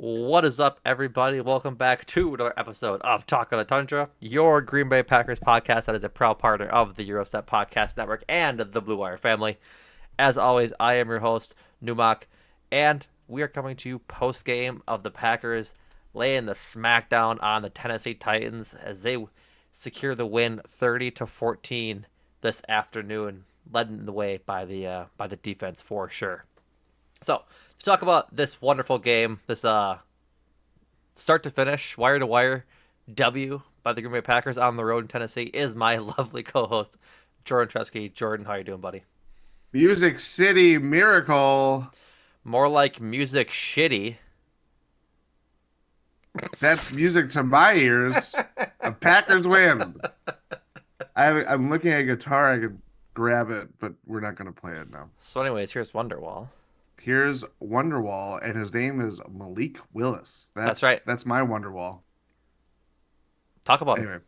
What is up, everybody? Welcome back to another episode of Talk of the Tundra, your Green Bay Packers podcast that is a proud partner of the Eurostep Podcast Network and the Blue Wire family. As always, I am your host, Numak, and we are coming to you post-game of the Packers laying the smackdown on the Tennessee Titans as they secure the win 30-14 this afternoon, led the way by the defense for sure. So, to talk about this wonderful game, this start to finish, wire to wire W by the Green Bay Packers on the road in Tennessee is my lovely co-host Jordan Tresky. Jordan, how you doing, buddy? Music City Miracle. More like music shitty. That's music to my ears. A Packers win. I'm looking at a guitar. I could grab it, but we're not going to play it now. So, anyways, here's Wonderwall. Here's Wonderwall, and his name is Malik Willis. That's That's right. that's my Wonderwall. Talk about him. Anyway.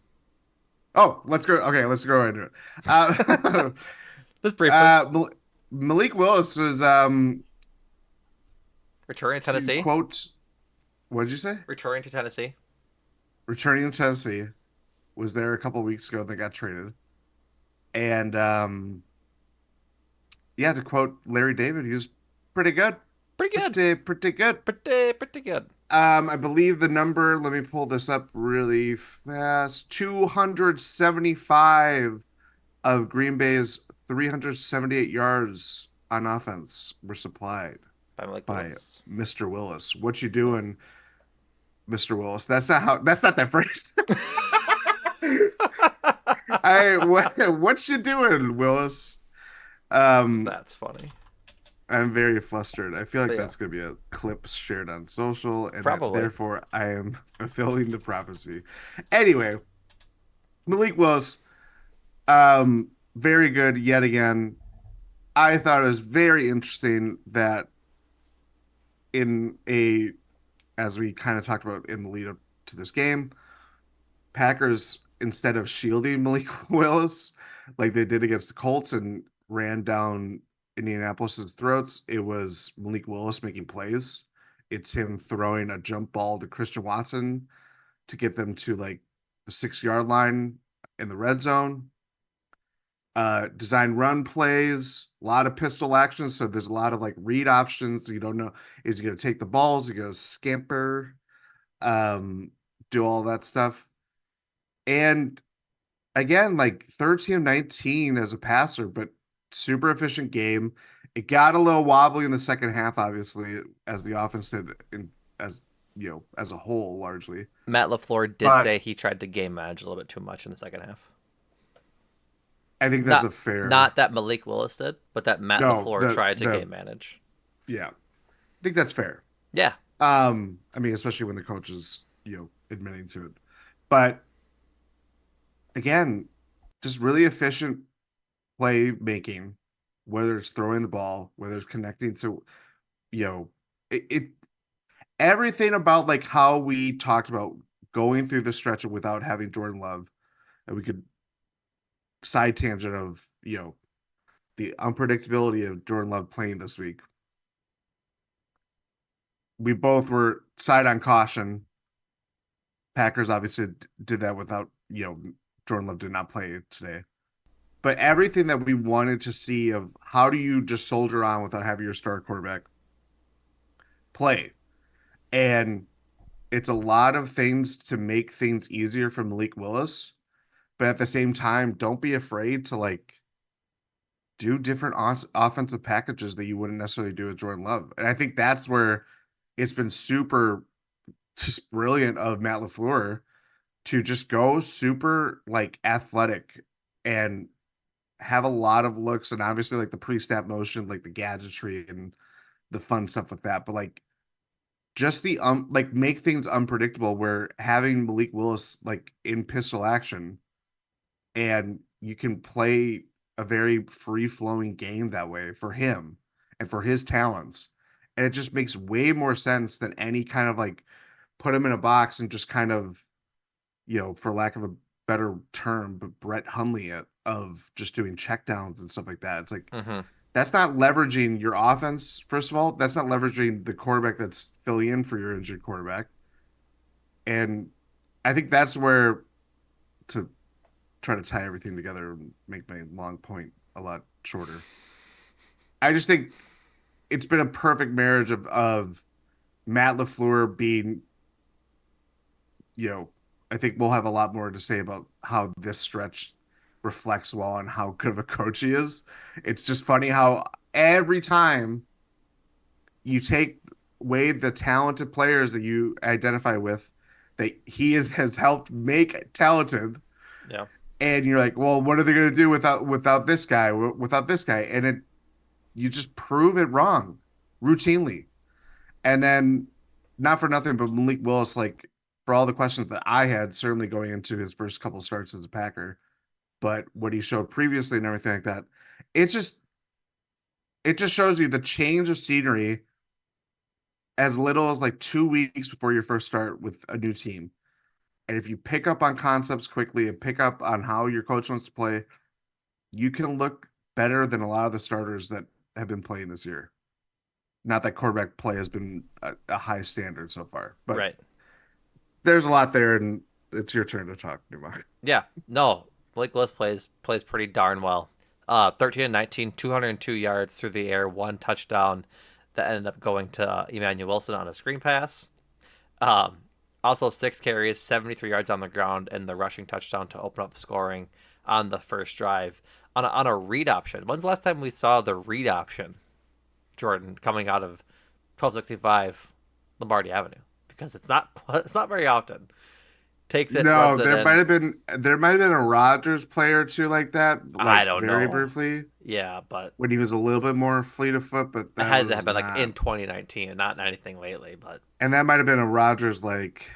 Oh, let's go. Okay, let's go right into it. Just briefly. Malik Willis is Returning to to Tennessee. quote, what did you say? Returning to Tennessee. Returning to Tennessee. Was there a couple weeks ago. They got traded. And yeah, to quote Larry David, he was pretty good. Pretty good. Pretty good. Pretty good. I believe the number, let me pull this up really fast. 275 of Green Bay's 378 yards on offense were supplied By Malik by Willis. Mr. Willis. What you doing, Mr. Willis? That's not that phrase. What you doing, Willis? Um, That's funny. I'm very flustered. I feel like But yeah, that's going to be a clip shared on social, and that probably. therefore I am fulfilling the prophecy. Anyway, Malik Willis, very good yet again. I thought it was very interesting that in a, as we kind of talked about in the lead up to this game, Packers, instead of shielding Malik Willis like they did against the Colts and ran down Indianapolis's throats, it was Malik Willis making plays. It's him throwing a jump ball to Christian Watson to get them to like the 6 yard line in the red zone. Design run plays, a lot of pistol action. So there's a lot of like read options. You don't know, is he going to take the balls? Is he going to scamper? Um, do all that stuff. And again, like 13 of 19 as a passer, but super efficient game. It got a little wobbly in the second half, obviously, as the offense did as as a whole largely. Matt LaFleur did But say he tried to game manage a little bit too much in the second half. I think that's Not a fair not that Malik Willis did, but that Matt no, LaFleur tried to the game manage. yeah. I think that's fair. Yeah. I mean, especially when the coach is, admitting to it. But again, just really efficient play making, whether it's throwing the ball, whether it's connecting to, you know, it everything about like how we talked about going through the stretch without having Jordan Love, and we could side tangent of, the unpredictability of Jordan Love playing this week. We both were side on caution. Packers obviously did that without, Jordan Love did not play today. But everything that we wanted to see of how do you just soldier on without having your star quarterback play. And it's a lot of things to make things easier for Malik Willis. But at the same time, don't be afraid to like do different offensive packages that you wouldn't necessarily do with Jordan Love. And I think that's where it's been super just brilliant of Matt LaFleur to just go super like athletic and have a lot of looks, and obviously like the pre-snap motion, like the gadgetry and the fun stuff with that. But like just the like make things unpredictable where having Malik Willis like in pistol action and you can play a very free-flowing game that way for him and for his talents. And it just makes way more sense than any kind of like put him in a box and just kind of, for lack of a better term, but Brett Hundley it of just doing checkdowns and stuff like that. It's like Mm-hmm. That's not leveraging your offense, first of all. That's not leveraging the quarterback that's filling in for your injured quarterback. And I think that's where, to try to tie everything together and make my long point a lot shorter. I just think it's been a perfect marriage of Matt LaFleur being, you know, I think we'll have a lot more to say about how this stretch reflects well on how good of a coach he is. It's just funny how every time you take away the talented players that you identify with that has helped make talented, Yeah. and you're like, well, what are they going to do without this guy, without this guy? And you just prove it wrong routinely. And then, not for nothing, but Malik Willis, like, for all the questions that I had, certainly going into his first couple starts as a Packer, but what he showed previously and everything like that, it's just it just shows you the change of scenery as little as like 2 weeks before your first start with a new team. And if you pick up on concepts quickly and pick up on how your coach wants to play, you can look better than a lot of the starters that have been playing this year. Not that quarterback play has been a high standard so far, but Right. there's a lot there, and it's your turn to talk, Numa. Yeah. No, Blake Willis plays pretty darn well. 13 and 19, 202 yards through the air, one touchdown that ended up going to Emmanuel Wilson on a screen pass. Um, Also 6 carries, 73 yards on the ground, and the rushing touchdown to open up scoring on the first drive on a read option. When's the last time we saw the read option, Jordan, coming out of 1265 Lombardi Avenue? Because it's not very often. Takes it, runs No, it in. there might have been a Rodgers player or two like that, I like don't very know. briefly Yeah, but when he was a little bit more fleet of foot, but it that had to have was been like not. in 2019 and not anything lately. But And that might have been a Rodgers like,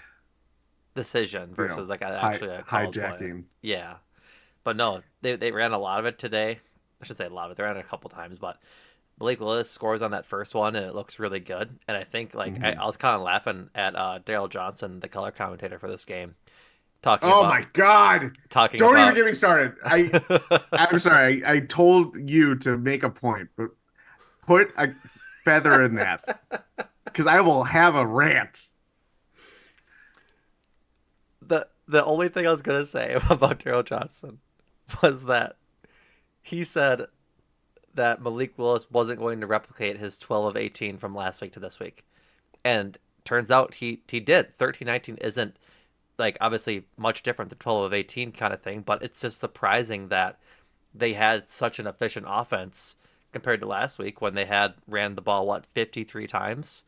decision versus like actually a called play. hijacking. Yeah, but no, they ran a lot of it today. I should say a lot of it. They ran it a couple times, but Malik Willis scores on that first one and it looks really good. And I think like I, Hmm. I was kind of laughing at Daryl Johnson, the color commentator for this game, talking Oh about my God. talking Don't even about. get me started. I'm sorry. I told you to make a point, but put a feather in that because I will have a rant. The only thing I was gonna say about Daryl Johnson was that he said that Malik Willis wasn't going to replicate his 12 of 18 from last week to this week. And turns out he did. 13-19 isn't like obviously much different than 12 of 18 kind of thing, but it's just surprising that they had such an efficient offense compared to last week when they had ran the ball 53 times.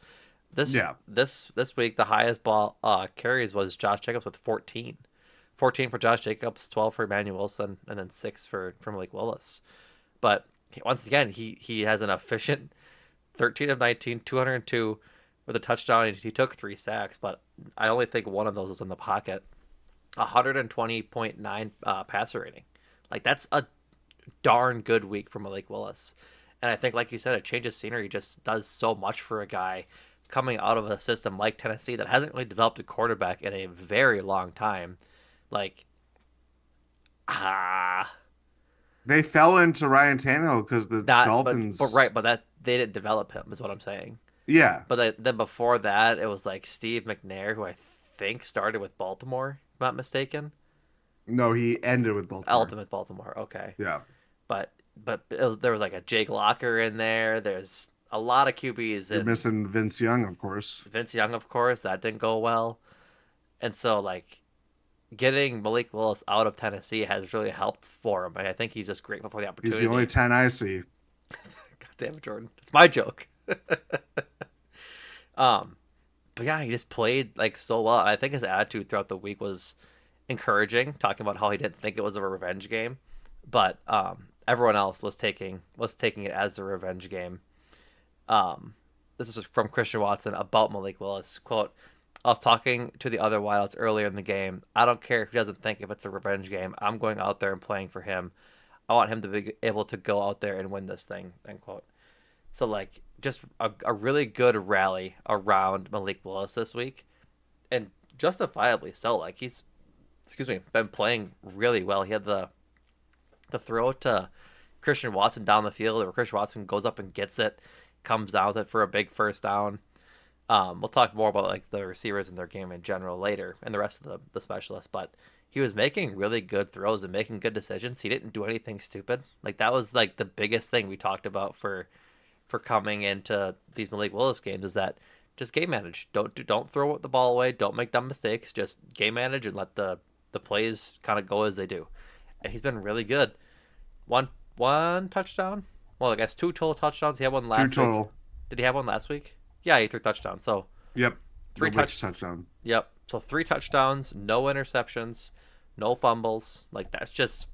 This Yeah, this week the highest ball carries was Josh Jacobs with 14. 14 for Josh Jacobs, 12 for Emmanuel Wilson, and then 6 for Malik Willis. But once again, he has an efficient 13 of 19, 202 with a touchdown. He took 3 sacks, but I only think one of those was in the pocket. 120.9 passer rating. Like that's a darn good week for Malik Willis. And I think, like you said, a change of scenery just does so much for a guy coming out of a system like Tennessee that hasn't really developed a quarterback in a very long time. Like, ah, they fell into Ryan Tannehill because the not, but right, Dolphins. but that they didn't develop him, is what I'm saying. Yeah, But then before that, it was like Steve McNair, who I think started with Baltimore, if I'm not mistaken. no, he ended with Baltimore. Ultimate Baltimore, okay. Yeah, There was like a Jake Locker in there. There's a lot of QBs you're and missing Vince Young, of course. Vince Young, of course, that didn't go well. And so like getting Malik Willis out of Tennessee has really helped for him. And I think he's just grateful for the He's the only opportunity. 10 I see. God damn it, Jordan. It's my joke. um, but yeah, he just played like so well. I think his attitude throughout the week was encouraging, talking about how he didn't think it was a revenge game, but everyone else was taking it as a revenge game. Um, this is from Christian Watson about Malik Willis. Quote, I was talking to the other wideouts earlier in the game. I don't care if he doesn't think if it's a revenge game. I'm going out there and playing for him. I want him to be able to go out there and win this thing. End quote. So like just a really good rally around Malik Willis this week, and justifiably so. Like he's been playing really well. He had the throw to Christian Watson down the field, or Christian Watson goes up and gets it, comes down with it for a big first down. We'll talk more about like the receivers in their game in general later, and the rest of the specialists. But he was making really good throws and making good decisions. He didn't do anything stupid. Like that was like the biggest thing we talked about for coming into these Malik Willis games is that just game manage. Don't throw the ball away. Don't make dumb mistakes. Just game manage and let the plays kind of go as they do. And he's been really good. One touchdown. Well, I guess two total touchdowns. He had one Two last total. week. Did he have one last week? Yeah, he threw touchdowns. So Yep. three touchdown. Yep. So 3 touchdowns, no interceptions, no fumbles. Like that's just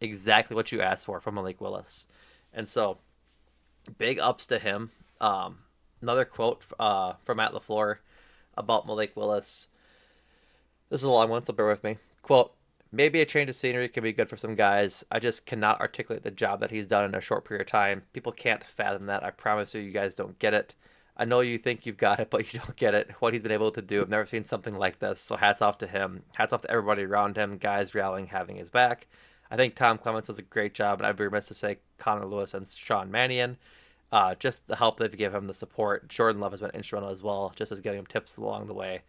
exactly what you asked for from Malik Willis. And so big ups to him. Another quote from Matt LaFleur about Malik Willis. This is a long one, so bear with me. Quote, maybe a change of scenery can be good for some guys. I just cannot articulate the job that he's done in a short period of time. People can't fathom that. I promise you guys don't get it. I know you think you've got it, but you don't get it. What he's been able to do. I've never seen something like this. So hats off to him. Hats off to everybody around him. Guys rallying, having his back. I think Tom Clements does a great job, and I'd be remiss to say Connor Lewis and Sean Mannion. Just the help they've given him, the support. Jordan Love has been instrumental as well, just as getting him tips along the way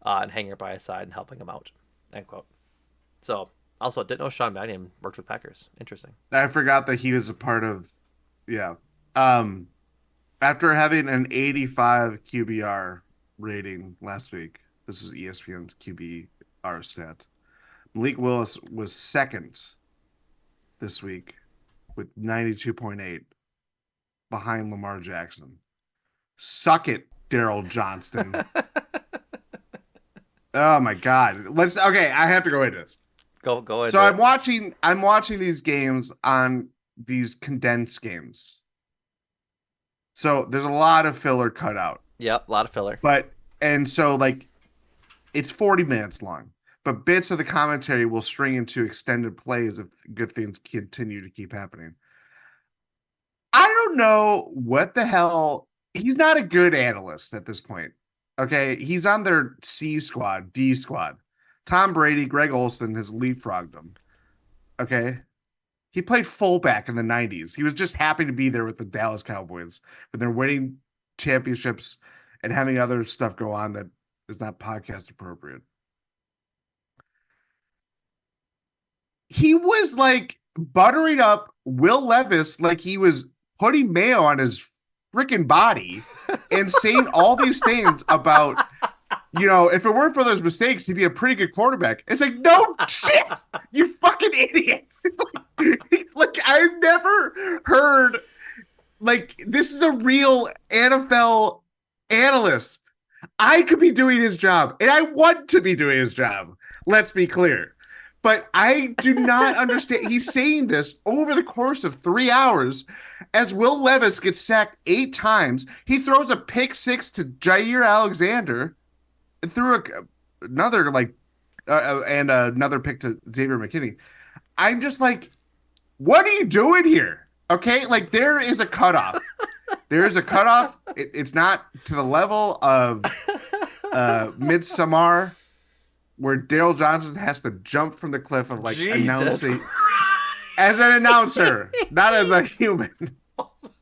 and hanging by his side and helping him out. End quote. So, also, didn't know Sean Mannion worked with Packers. Interesting. I forgot that he was a part of. Yeah. After having an 85 QBR rating last week, this is ESPN's QBR stat. Malik Willis was second this week with 92.8 behind Lamar Jackson. Suck it, Daryl Johnston. Oh my God. Okay, I have to go into this. Go ahead. So I'm watching these games on these condensed games. So there's a lot of filler cut out. Yep, a lot of filler. And so like it's 40 minutes long, but bits of the commentary will string into extended plays if good things continue to keep happening. I don't know what the hell. He's not a good analyst at this point. Okay. He's on their C squad, D squad. Tom Brady, Greg Olsen has leapfrogged him. Okay. He played fullback in the 90s. He was just happy to be there with the Dallas Cowboys when they're winning championships and having other stuff go on that is not podcast appropriate. He was like buttering up Will Levis like he was putting mayo on his freaking body and saying all these things about, if it weren't for those mistakes, he'd be a pretty good quarterback. It's like, no shit, you fucking idiot. Like, I've never heard, like, this is a real NFL analyst. I could be doing his job, and I want to be doing his job. Let's be clear. But I do not understand. He's saying this over the course of 3 hours as Will Levis gets sacked 8 times. He throws a pick 6 to Jair Alexander and threw another pick to Xavier McKinney. I'm just like, what are you doing here? Okay, like there is a cutoff. There is a cutoff. It's not to the level of Midsommar, where Daryl Johnson has to jump from the cliff of like Jesus announcing as an announcer, not as a human.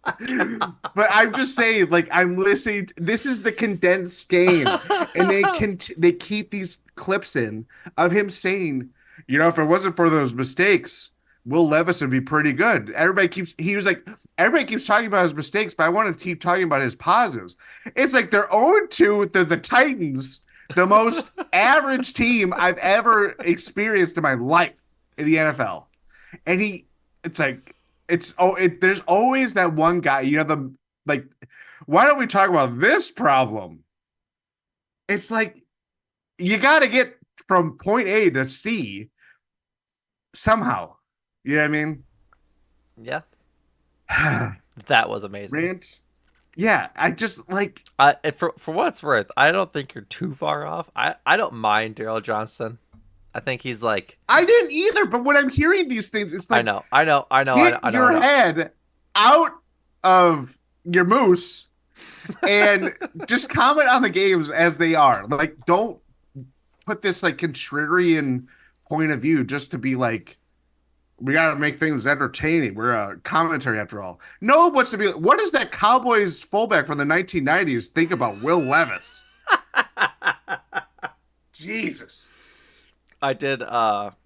But I'm just saying, like, I'm listening. This is the condensed game, and they keep these clips in of him saying, if it wasn't for those mistakes, Will Levis would be pretty good. Everybody keeps talking about his mistakes, but I want to keep talking about his positives. It's like they're 0-2 the Titans, the most average team I've ever experienced in my life in the NFL. And there's always that one guy, why don't we talk about this problem? It's like, you got to get from point A to C somehow. You know what I mean? Yeah. That was amazing. Rant. Yeah, I just like. For what it's worth, I don't think you're too far off. I don't mind Daryl Johnston. I think he's like. I didn't either, but when I'm hearing these things, it's like. I know. Get your head out of your moose and just comment on the games as they are. Like, don't put this like contrarian point of view just to be like, We got to make things entertaining. We're a commentary after all. No one wants to be. What does that Cowboys fullback from the 1990s think about Will Levis? Jesus. I did laugh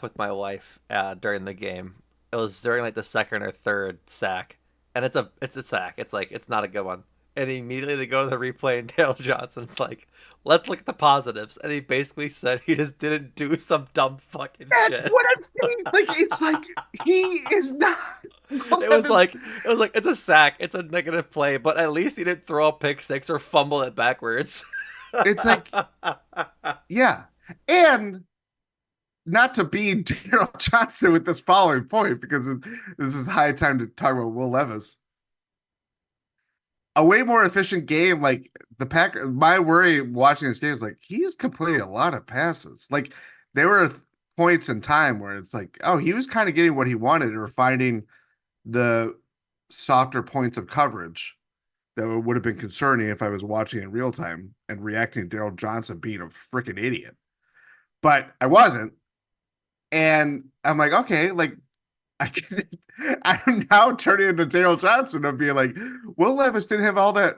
with my wife during the game. It was during like the second or third sack, and it's a sack. It's like it's not a good one. And immediately they go to the replay, and Dale Johnson's like, "Let's look at the positives." And he basically said he just didn't do some dumb fucking That's shit. what I'm saying. Like it's like he is not. Will It was Levis. like it's a sack. It's a negative play, but at least he didn't throw a pick six or fumble it backwards. It's like yeah, and not to be Daryl Johnson with this following point because this is high time to talk about Will Levis. A way more efficient game. Like the Packers, my worry watching this game is like he's completing a lot of passes. Like there were points in time where it's like, oh, he was kind of getting what he wanted or finding the softer points of coverage that would have been concerning if I was watching in real time and reacting to Daryl Johnson being a freaking idiot. But I wasn't. And I'm like, okay, like I can, I'm now turning into Daryl Johnson of being like, Will Levis didn't have all that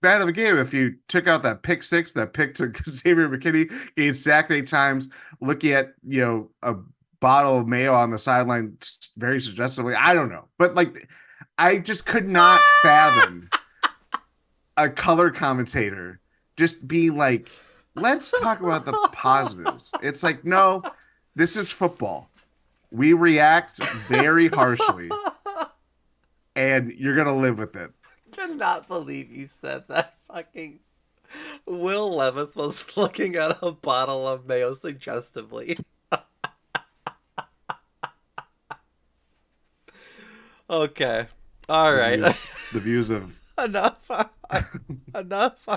bad of a game. If you took out that pick six, that pick to Xavier McKinney, getting sacked 8 times, looking at, a bottle of mayo on the sideline very suggestively. I don't know. But like, I just could not fathom a color commentator just be like, let's talk about the positives. It's like, no, this is football. We react very harshly, and you're gonna live with it. Cannot believe you said that. Fucking Will Levis was looking at a bottle of mayo suggestively. Okay. All The right. views, the views of Enough. Enough.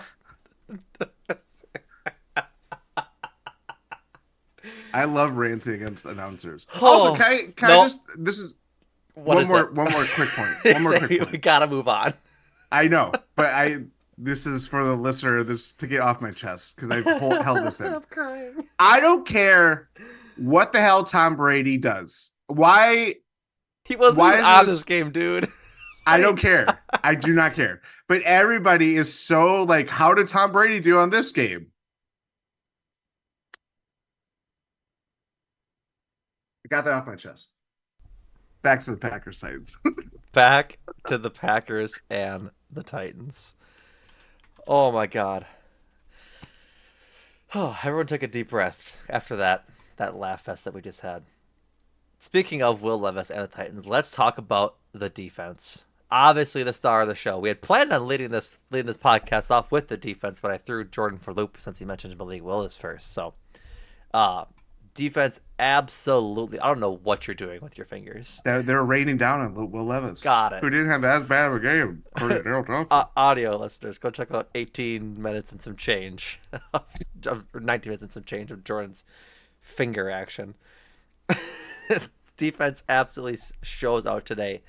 I love ranting against announcers. Also, Oh, can I no. just this is What is it? one more quick point. One more quick We point. gotta move on. I know, but this is for the listener, this to get off my chest because I've held this in. I'm crying. I don't care what the hell Tom Brady does. He wasn't Why even isn't on this this game, dude. I don't care. I do not care. But everybody is so like, how did Tom Brady do on this game? I got that off my chest. Back to the Packers Titans. Back to the Packers and the Titans. Oh my god. Oh, everyone took a deep breath after that laugh fest that we just had. Speaking of Will Levis and the Titans, let's talk about the defense. Obviously, the star of the show. We had planned on leading this podcast off with the defense, but I threw Jordan for loop since he mentioned Malik Willis first. So, uh, defense, absolutely. I don't know what you're doing with your fingers. They're raining down on Will Levis, Got who it. didn't have as bad of a game, according to Daryl Johnson. Audio listeners, go check out 18 minutes and some change, 19 minutes and some change of Jordan's finger action. Defense absolutely shows out today.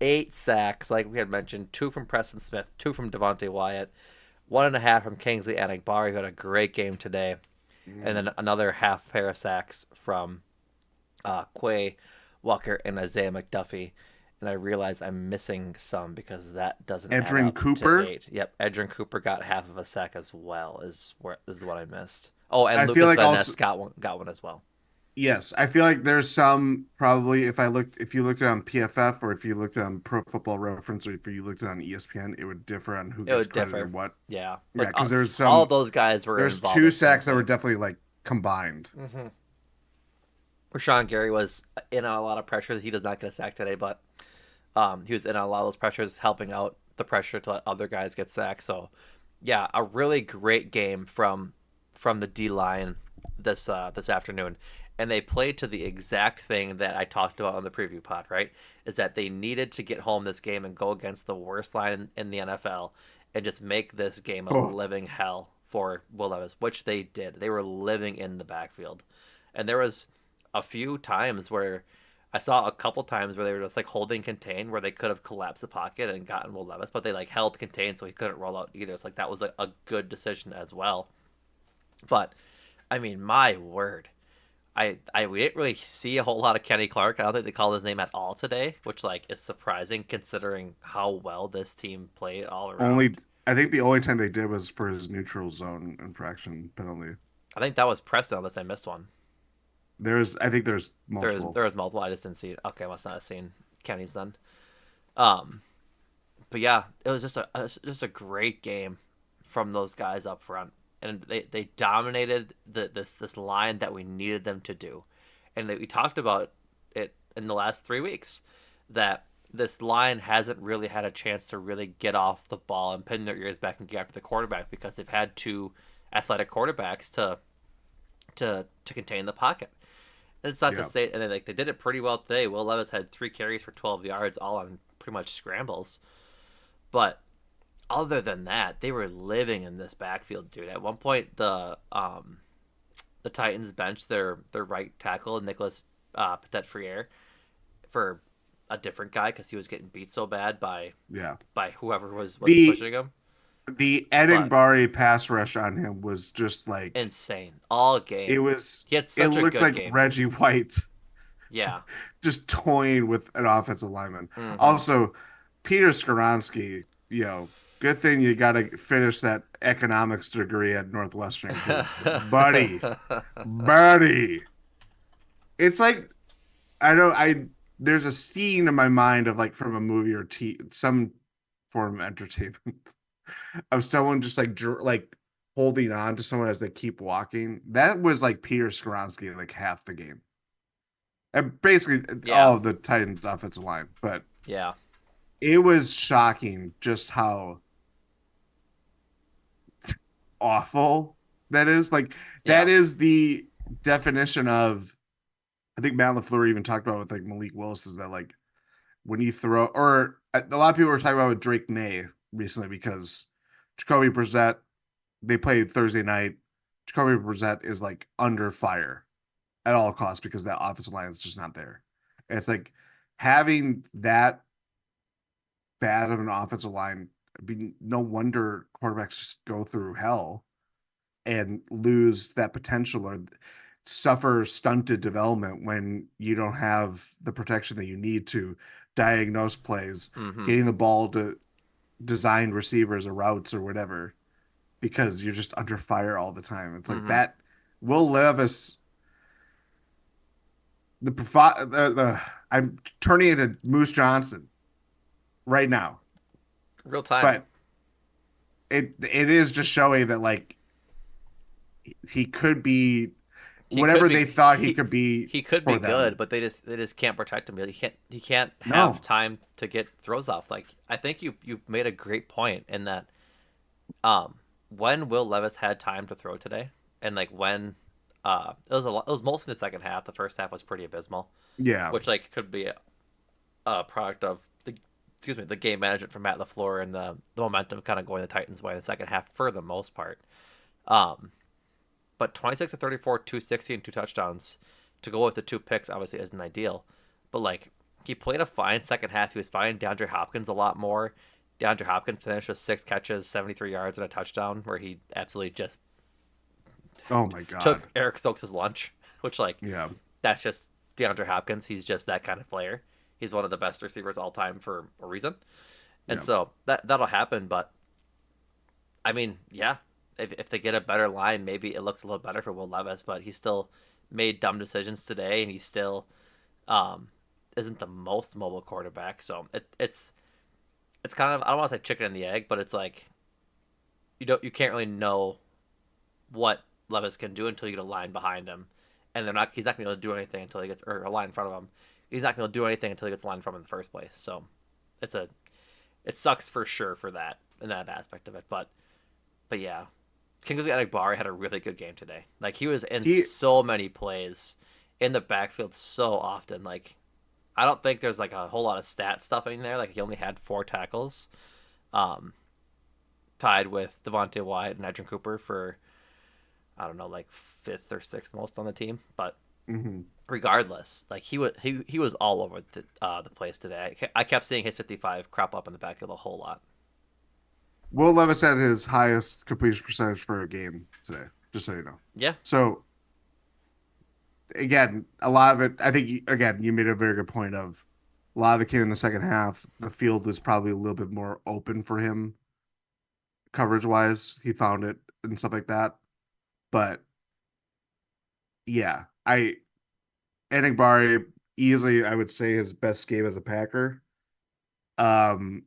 8 sacks, like we had mentioned, 2 from Preston Smith, 2 from Devontae Wyatt, 1.5 from Kingsley Anagbari, who had a great game today, and then another half pair of sacks from Quay Walker and Isaiah McDuffie. And I realize I'm missing some because that doesn't add Edrin up to Cooper. 8. Yep, Edrin Cooper got half of a sack as well. Is what I missed. Oh, and I feel Lucas like Van also Ness got one as well. yes, I feel like there's some probably if you looked at it on PFF or if you looked at it on Pro Football Reference or if you looked at it on ESPN, it would differ on who It gets would credit or differ. what. Yeah, Yeah, like because all of those guys were there's involved in two sacks that were something. definitely like combined. Mm-hmm. Rashawn Gary was in on a lot of pressures. He does not get a sack today, but he was in on a lot of those pressures, helping out the pressure to let other guys get sacked. So, yeah, a really great game from the D line this afternoon, and they played to the exact thing that I talked about on the preview pod. Right, is that they needed to get home this game and go against the worst line in the NFL and just make this game a Oh, living hell for Will Levis, which they did. They were living in the backfield, and there was a few times where I saw a couple times where they were just like holding contain where they could have collapsed the pocket and gotten Will Levis, but they like held contain so he couldn't roll out either. It's like that was a good decision as well. But I mean, my word, we didn't really see a whole lot of Kenny Clark. I don't think they called his name at all today, which like is surprising considering how well this team played all Only around. I think the only time they did was for his neutral zone infraction penalty. I think that was Preston unless I missed one. I think there's multiple. There was multiple. I just didn't see it. Okay, I must not have seen Kenny's then. Um, but yeah, it was just a great game from those guys up front, and they dominated this line that we needed them to do, and we talked about it in the last 3 weeks that this line hasn't really had a chance to really get off the ball and pin their ears back and get after the quarterback because they've had two athletic quarterbacks to contain the pocket. And it's not to Yeah. say, and then like they did it pretty well today. Will Levis had 3 carries for 12 yards, all on pretty much scrambles. But other than that, they were living in this backfield, dude. At one point, the Titans benched their right tackle Nicholas Petit-Friere for a different guy because he was getting beat so bad Yeah. by whoever was The pushing him. the But Edinburgh pass rush on him was just like insane all it game. was He had it such a looked good like game. Reggie White Yeah. just toying with an offensive lineman. Mm-hmm. Also, Peter Skoronsky, good thing you got to finish that economics degree at Northwestern because, buddy, it's like there's a scene in my mind of like from a movie or some form of entertainment of someone just like holding on to someone as they keep walking. That was like Peter Skoronsky like half the game. And basically Yeah. all of the Titans offensive line, but Yeah. it was shocking just how awful that is. Like that Yeah. is the definition of I think Matt LaFleur even talked about with like Malik Willis is that like when you throw or a lot of people were talking about with Drake May recently because Jacoby Brissett they played Thursday night. Jacoby Brissett is like under fire at all costs because that offensive line is just not there. And it's like having that bad of an offensive line. No wonder quarterbacks just go through hell and lose that potential or suffer stunted development when you don't have the protection that you need to diagnose plays, Mm-hmm. getting the ball to designed receivers or routes or whatever, because you're just under fire all the time. It's like Mm-hmm. that. Will Levis, the I'm turning into Moose Johnson right now, Real time. but it is just showing that like he could be He could whatever be they thought he he could be he could be for good, them. but they just can't protect him. He can't have No, time to get throws off. Like I think you made a great point in that when Will Levis had time to throw today and like when it was mostly the second half. The first half was pretty abysmal, yeah, which like could be a product of the game management from Matt LaFleur and the momentum kind of going the Titans' way in the second half for the most part. Um, but 26 to 34, 260 and 2 touchdowns to go with the 2 picks obviously isn't ideal. But like he played a fine second half. He was finding DeAndre Hopkins a lot more. DeAndre Hopkins finished with 6 catches, 73 yards, and a touchdown where he absolutely just oh my took god, Eric Stokes' lunch, which like yeah, that's just DeAndre Hopkins. He's just that kind of player. He's one of the best receivers all time for a reason. And yeah. so that'll happen, but I mean, yeah, if they get a better line, maybe it looks a little better for Will Levis, but he still made dumb decisions today, and he still um, isn't the most mobile quarterback. So it's kind of I don't want to say chicken and the egg, but it's like you can't really know what Levis can do until you get a line behind him, and he's not going to be able to do anything until he gets or a line in front of him. He's not going to do anything until he gets a line from him in the first place. So it's a it sucks for sure for that in that aspect of it, but yeah, Kingsley Enagbare had a really good game today. Like he was in He so many plays in the backfield so often. Like I don't think there's like a whole lot of stat stuff in there. Like he only had 4 tackles, um, tied with Devontae Wyatt and Edgerrin Cooper for I don't know like fifth or sixth most on the team. But mhm. regardless, like he was all over the place today. I kept seeing his 55 crop up in the backfield a whole lot. Will Levis had his highest completion percentage for a game today, just so you know. Yeah. So again, a lot of it, I think, again, you made a very good point of a lot of it came in the second half. The field was probably a little bit more open for him coverage wise. He found it and stuff like that. But yeah, Enigbari easily, I would say, his best game as a Packer. Um,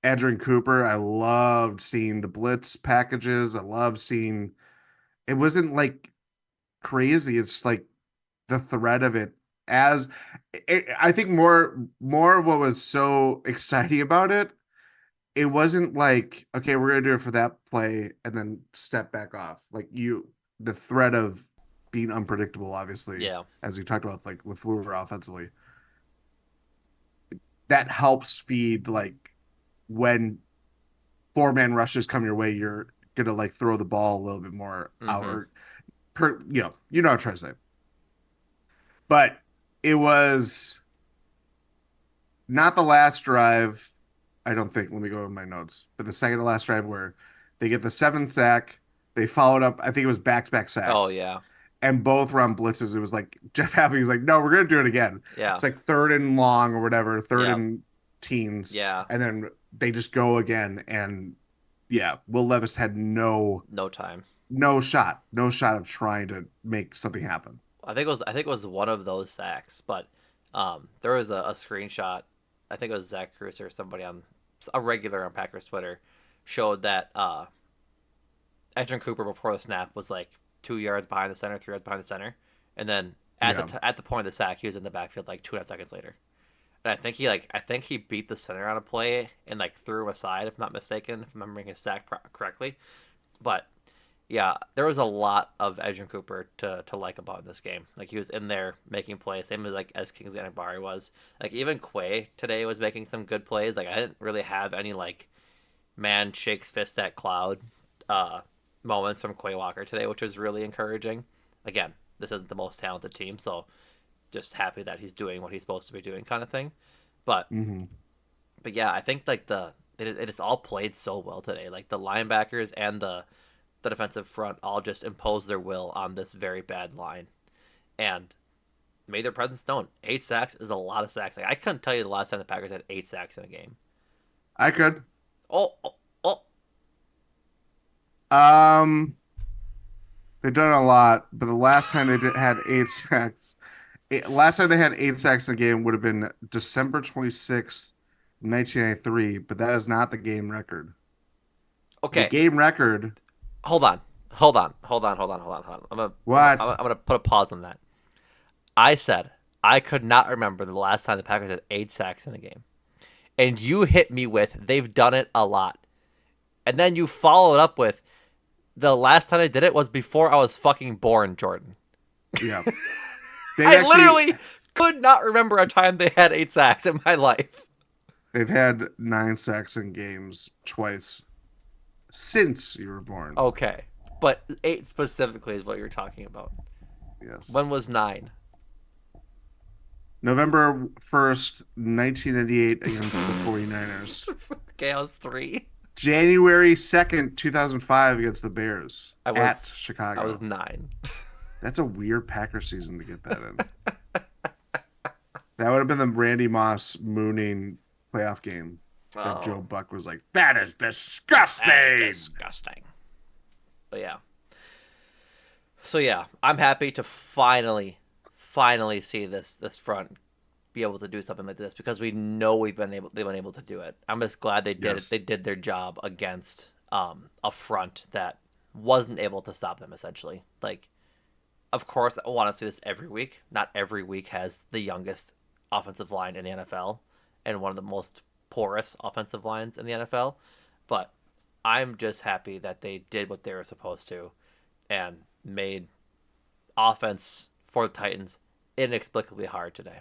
Adrian Cooper, I loved seeing the blitz packages. I loved seeing it wasn't like crazy. It's like the threat of it as I think more what was so exciting about it, it wasn't like, okay, we're gonna do it for that play and then step back off. Like the threat of being unpredictable, obviously, Yeah. as we talked about, like with LaFleur offensively, that helps feed like when four-man rushes come your way, you're gonna like throw the ball a little bit more out Mm-hmm. or you know what I'm trying to say. But it was not the last drive, I don't think. Let me go over my notes. But the second to last drive where they get the seventh sack, they followed up, I think it was back-to-back Oh sacks. yeah. And both were on blitzes. It was like Jeff Happy's like, no, we're gonna do it again. Yeah. It's like third and long or whatever, third Yeah. and teens, Yeah. and then they just go again. And yeah, Will Levis had No time. no shot of trying to make something happen. I think it was one of those sacks, but there was a screenshot. I think it was Zach Cruz or somebody on a regular on Packers Twitter showed that Edgerrin Cooper before the snap was like 2 yards behind the center, 3 yards behind the center, and then Yeah. at the point of the sack, he was in the backfield like 2.5 seconds later. And I think he beat the center on a play and like threw him aside, if I'm not mistaken, if I'm remembering his sack correctly. But yeah, there was a lot of Edgerrin Cooper to like about this game. Like he was in there making plays, same as like as Kingsley Anibari was. Like even Quay today was making some good plays. Like I didn't really have any like man shakes fist at cloud uh moments from Quay Walker today, which was really encouraging. Again, this isn't the most talented team, so just happy that he's doing what he's supposed to be doing, kind of thing. But Hmm. but yeah, I think like it is all played so well today. Like the linebackers and the defensive front all just imposed their will on this very bad line and made their presence known. 8 sacks is a lot of sacks. Like I couldn't tell you the last time the Packers had 8 sacks in a game. I could. Oh, oh, oh. Um, they've done a lot, but the last time had 8 sacks, last time they had 8 sacks in a game would have been December 26th, 1993, but that is not the game record. The Okay. game record, Hold on. Hold on. what? I'm gonna put a pause on that. I said I could not remember the last time the Packers had 8 sacks in a game, and you hit me with they've done it a lot, and then you followed up with the last time I did it was before I was fucking born, Jordan. Yeah. They've I actually literally could not remember a time they had 8 sacks in my life. they've had 9 sacks in games twice since you were born. Okay, but 8 specifically is what you're talking about. Yes. When was 9? November 1st, 1998 against the 49ers. Okay, I was 3. January 2nd, 2005 against the Bears I at was I was Chicago. 9. That's a weird Packer season to get that in. That would have been the Randy Moss mooning playoff game that Joe Oh, Buck was like, that is that is disgusting. disgusting. But yeah. So yeah, I'm happy to finally see this front be able to do something like this because we know they've been able to do it. I'm just glad they did it. Yes. They did their job against a front that wasn't able to stop them essentially. Like of course I want to see this every week. Not every week has the youngest offensive line in the NFL and one of the most porous offensive lines in the NFL, but I'm just happy that they did what they were supposed to and made offense for the Titans inexplicably hard today.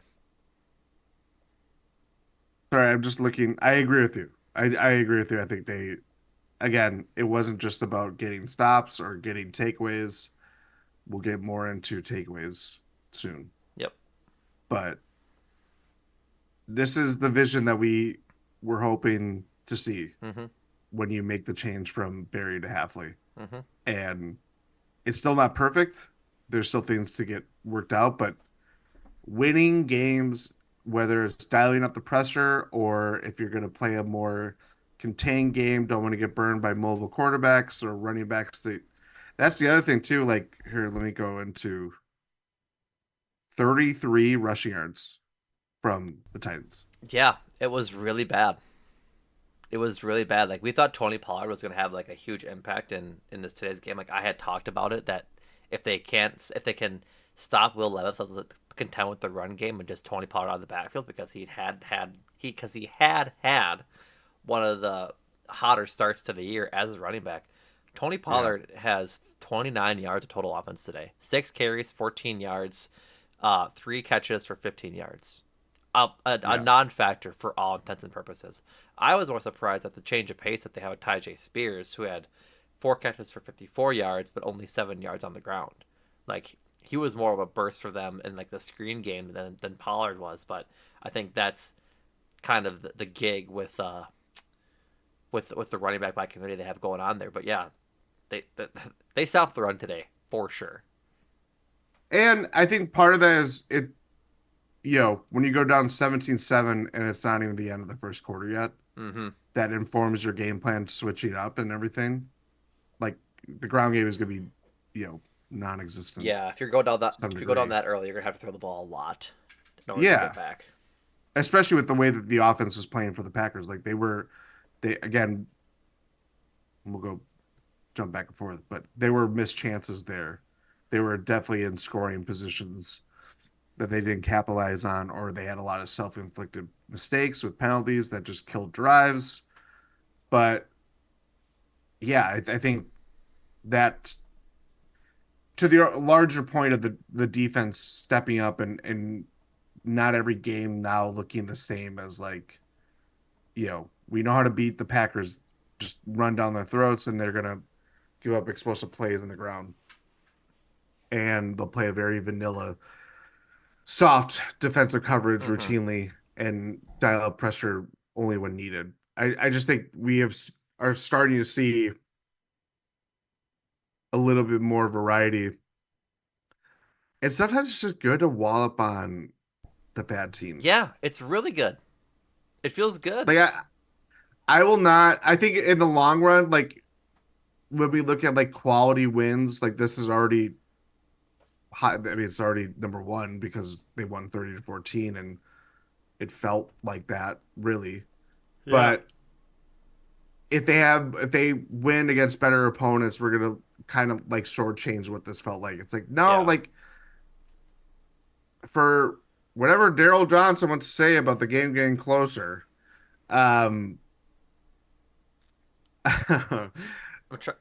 Sorry, I'm just looking. I agree with you. I agree with you. I think again, it wasn't just about getting stops or getting takeaways. We'll get more into takeaways soon. Yep. But this is the vision that we were hoping to see Mm-hmm. when you make the change from Barry to Halfley. Mm-hmm. And it's still not perfect, there's still things to get worked out, but winning games, whether it's dialing up the pressure or if you're going to play a more contained game, don't want to get burned by mobile quarterbacks or running backs. That's the other thing too. Like here, let me go into 33 rushing yards from the Titans. Yeah, it was really bad. It was really bad. Like we thought Tony Pollard was going to have like a huge impact in this today's game. Like I had talked about it that if they can stop Will Levis, so contend with the run game and just Tony Pollard out of the backfield because he had one of the hotter starts to the year as a running back. Tony Yeah, Pollard has 29 yards of total offense today. 6 carries, 14 yards, 3 catches for 15 yards. A yeah. non-factor for all intents and purposes. I was more surprised at the change of pace that they had with Tyjae Spears, who had 4 catches for 54 yards, but only 7 yards on the ground. Like he was more of a burst for them in like the screen game than Pollard was. But I think that's kind of the gig with the running back by committee they have going on there. But yeah, they they stopped the run today for sure. And I think part of that is when you go down 17-7 and it's not even the end of the first quarter yet, Mm-hmm. that informs your game plan switching up and everything. Like the ground game is going to be, non-existent Yeah, to some if you go down degree. that early, you're gonna have to throw the ball a lot in order to get Yeah, back. especially with the way that the offense was playing for the Packers. Like they again, we'll go jump back and forth, but they were missed chances there. They were definitely in scoring positions that they didn't capitalize on, or they had a lot of self-inflicted mistakes with penalties that just killed drives. But yeah, I think that to the larger point of the defense stepping up and not every game now looking the same as like, we know how to beat the Packers, just run down their throats and they're gonna give up explosive plays on the ground. And they'll play a very vanilla, soft defensive coverage Mm-hmm. routinely and dial up pressure only when needed. I just think are starting to see a little bit more variety. And sometimes it's just good to wallop on the bad teams. Yeah, it's really good. It feels good. Like I will not. I think in the long run, like when we look at like quality wins, like this is already high. I mean, it's already number one because they won 30-14, and it felt like that really. Yeah. But if they win against better opponents, we're gonna kind of like shortchange what this felt like. It's like no, Yeah. like for whatever Daryl Johnson wants to say about the game getting closer, um, I'm trying.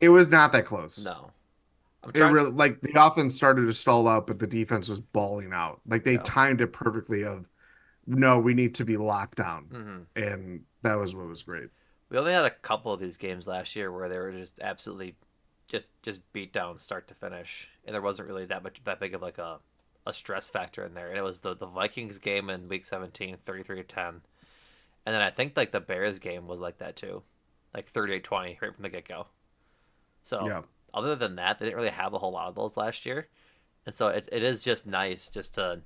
it was not that close. No, I'm It trying. really like the offense started to stall out, but the defense was balling out. Like they Yeah. timed it perfectly. Of no, we need to be locked down, Mm-hmm. and that was what was great. We only had a couple of these games last year where they were just absolutely just beat down start to finish, and there wasn't really that big of like a stress factor in there. And it was the Vikings game in Week 17, 33-10, and then I think like the Bears game was like that too, like 38-20 right from the get go. So Yeah, other than that, they didn't really have a whole lot of those last year, and so it is just nice just to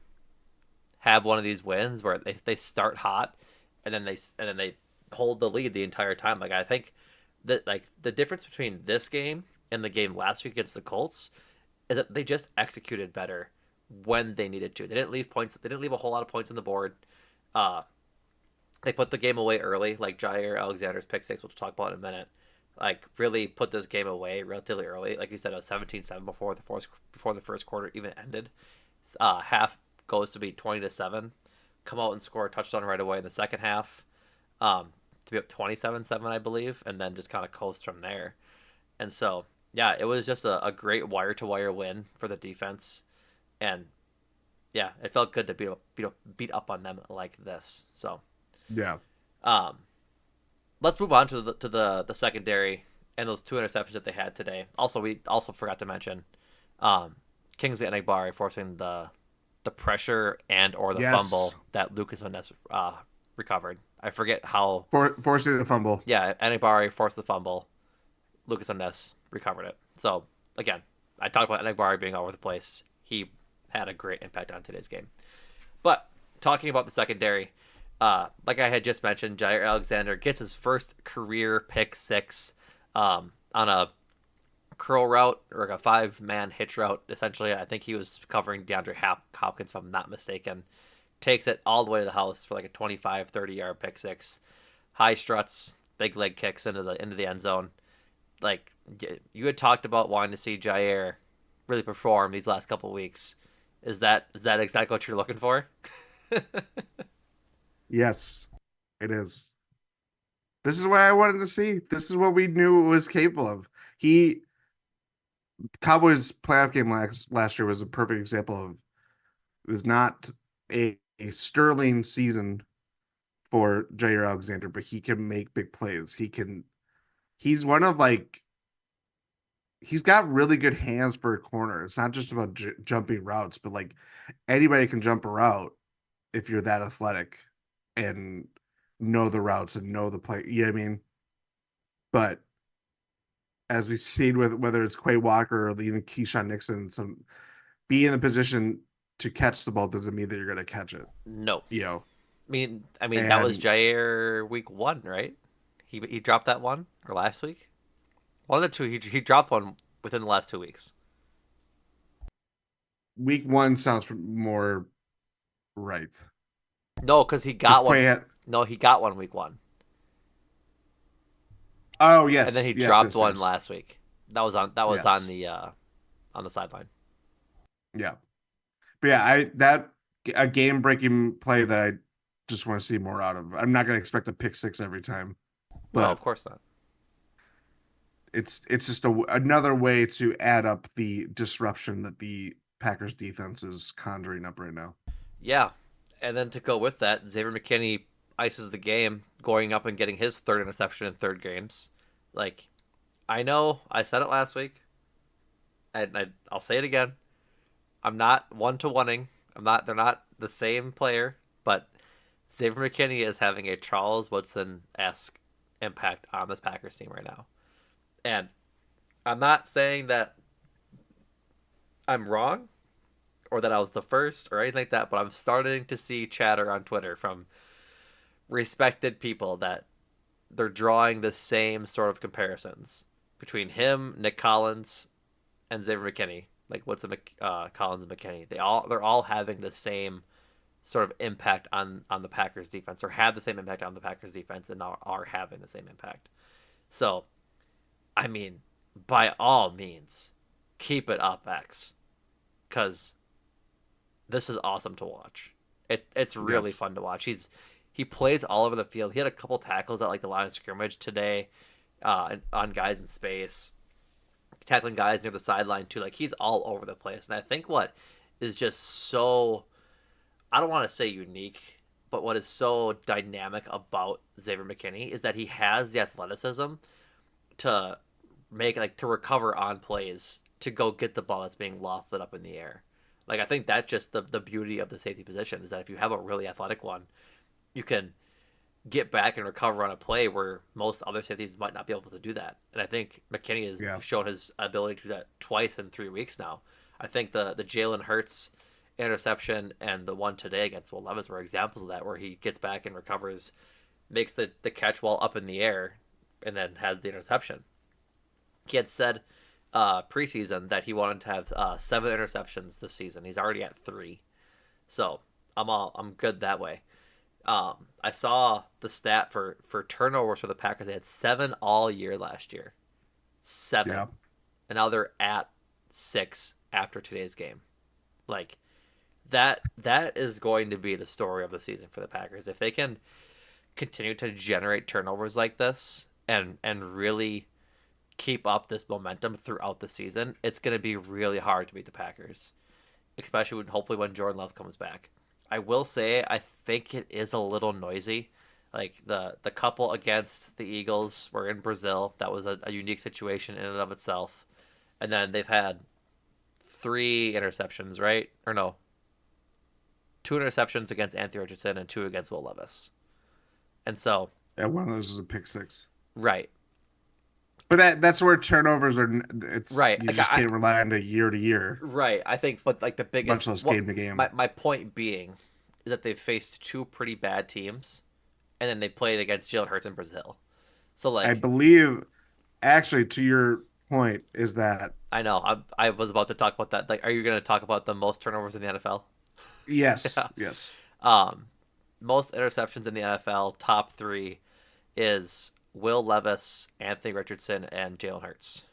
have one of these wins where they start hot, and then they hold the lead the entire time. Like I think that like the difference between this game and the game last week against the Colts is that they just executed better when they needed to. They didn't leave points. They didn't leave a whole lot of points on the board. Uh, they put the game away early, like Jair Alexander's pick six, which we'll talk about in a minute. Like really put this game away relatively early. Like you said, it was 17-7 before the first quarter even ended. Half goes to be 20-7. Come out and score a touchdown right away in the second half. To be up 27-7, I believe, and then just kind of coast from there. And so, yeah, it was just a great wire to wire win for the defense, and yeah, it felt good to beat up on them like this. So, yeah. um, let's move on to the secondary and those 2 interceptions that they had today. Also, we also forgot to mention um, Kingsley Enagbari forcing the pressure and or the Yes, fumble that Lucas Van Ness recovered. I forget how. forcing the fumble. Yeah, Enagbari forced the fumble. Lucas Van Ness recovered it. So again, I talked about Enagbari being all over the place. He had a great impact on today's game. But talking about the secondary, like I had just mentioned, Jair Alexander gets his first career pick six on a curl route or like a 5-man hitch route. Essentially, I think he was covering DeAndre Hopkins, if I'm not mistaken. Takes it all the way to the house for like a 25, 30-yard pick six. High struts, big leg kicks into the end zone. Like you had talked about wanting to see Jair really perform these last couple of weeks. Is that exactly what you're looking for? Yes, it is. This is what I wanted to see. This is what we knew it was capable of. He Cowboys playoff game last year was a perfect example of it was not a sterling season for Jair Alexander, but he can make big plays. He's one of like he's got really good hands for a corner. It's not just about jumping routes, but like anybody can jump a route if you're that athletic and know the routes and know the play. You know what I mean? But as we've seen with whether it's Quay Walker or even Keyshawn Nixon, some be in the position to catch the ball doesn't mean that you're going to catch it. No. You know, I mean that was and Jair week 1, right? He dropped that one or last week? One of the two. He dropped one within the last 2 weeks. week one sounds more right No, because he because got Quay one. had. No, he got one week 1, Oh and then yes, he yes, dropped yes, one yes, last week. That was yes, on the sideline. yeah. But yeah, I that a game breaking play that I just want to see more out of. I'm not going to expect a pick six every time, No, but of course not. it's just another way to add up the disruption that the Packers defense is conjuring up right now. Yeah, and then to go with that, Xavier McKinney ices the game, going up and getting his third interception in third games. Like I know I said it last week, and I'll say it again. I'm not one to oneing. I'm not. They're not the same player, but Xavier McKinney is having a Charles Woodson esque impact on this Packers team right now. And I'm not saying that I'm wrong or that I was the first or anything like that, but I'm starting to see chatter on Twitter from respected people that they're drawing the same sort of comparisons between him, Nick Collins, and Xavier McKinney. Like what's the Collins and McKinney? They're all having the same sort of impact on the Packers defense, or had the same impact on the Packers defense, and now are having the same impact. So, I mean, by all means, keep it up, X, because this is awesome to watch. It's really Yes. fun to watch. He plays all over the field. He had a couple tackles at like the line of scrimmage today, on guys in space, tackling guys near the sideline too. Like he's all over the place, and I think what is just so, I don't want to say unique, but what is so dynamic about Xavier McKinney is that he has the athleticism to to recover on plays to go get the ball that's being lofted up in the air. Like I think that's just the beauty of the safety position is that if you have a really athletic one, you can get back and recover on a play where most other safeties might not be able to do that. And I think McKinney has Yeah. shown his ability to do that twice in 3 weeks now. I think the Jalen Hurts interception and the one today against Will Levis were examples of that, where he gets back and recovers, makes the catch while up in the air, and then has the interception. He had said preseason that he wanted to have 7 interceptions this season. He's already at 3, so I'm good that way. I saw the stat for turnovers for the Packers. They had 7 all year last year, Yeah. 7, and now they're at 6 after today's game. Like that is going to be the story of the season for the Packers if they can continue to generate turnovers like this and really keep up this momentum throughout the season. It's going to be really hard to beat the Packers, especially hopefully when Jordan Love comes back. I will say I think it is a little noisy. Like the couple against the Eagles were in Brazil. That was a unique situation in and of itself. And then they've had 3 interceptions, right? Or no, 2 interceptions against Anthony Richardson and 2 against Will Levis. And so, Yeah. One of those is a pick six. right. But that's where turnovers are. It's Right. you Like just can't rely on it year to year, right. I think, but like the much biggest, less what game to my game. my point being is that they've faced two pretty bad teams, and then they played against Jalen Hurts in Brazil. So I like, believe, actually, to your point, is that I know I was about to talk about that. Like, are you going to talk about the most turnovers in the NFL? yes, Yeah. yes, Um, most interceptions in the NFL, top three is Will Levis, Anthony Richardson, and Jalen Hurts.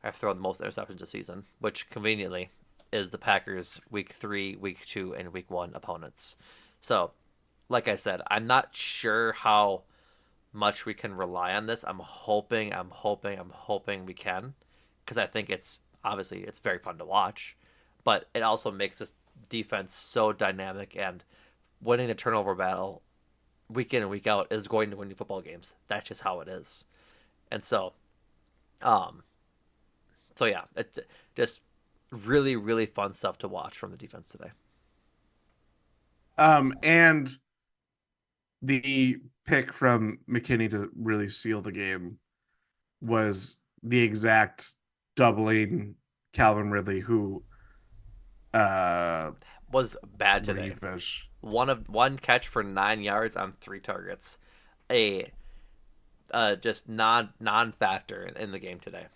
I've thrown the most interceptions this season, which conveniently is the Packers' week 3, week 2, and week 1 opponents. So, like I said, I'm not sure how much we can rely on this. I'm hoping we can, because I think it's obviously it's very fun to watch, but it also makes this defense so dynamic, and winning the turnover battle week in and week out is going to win you football games. That's just how it is. And um, so yeah, it just really fun stuff to watch from the defense today. and the pick from McKinney to really seal the game was the exact doubling Calvin Ridley, who uh Was bad where did he today. finish? One catch for 9 yards on three targets. A just non factor in the game today.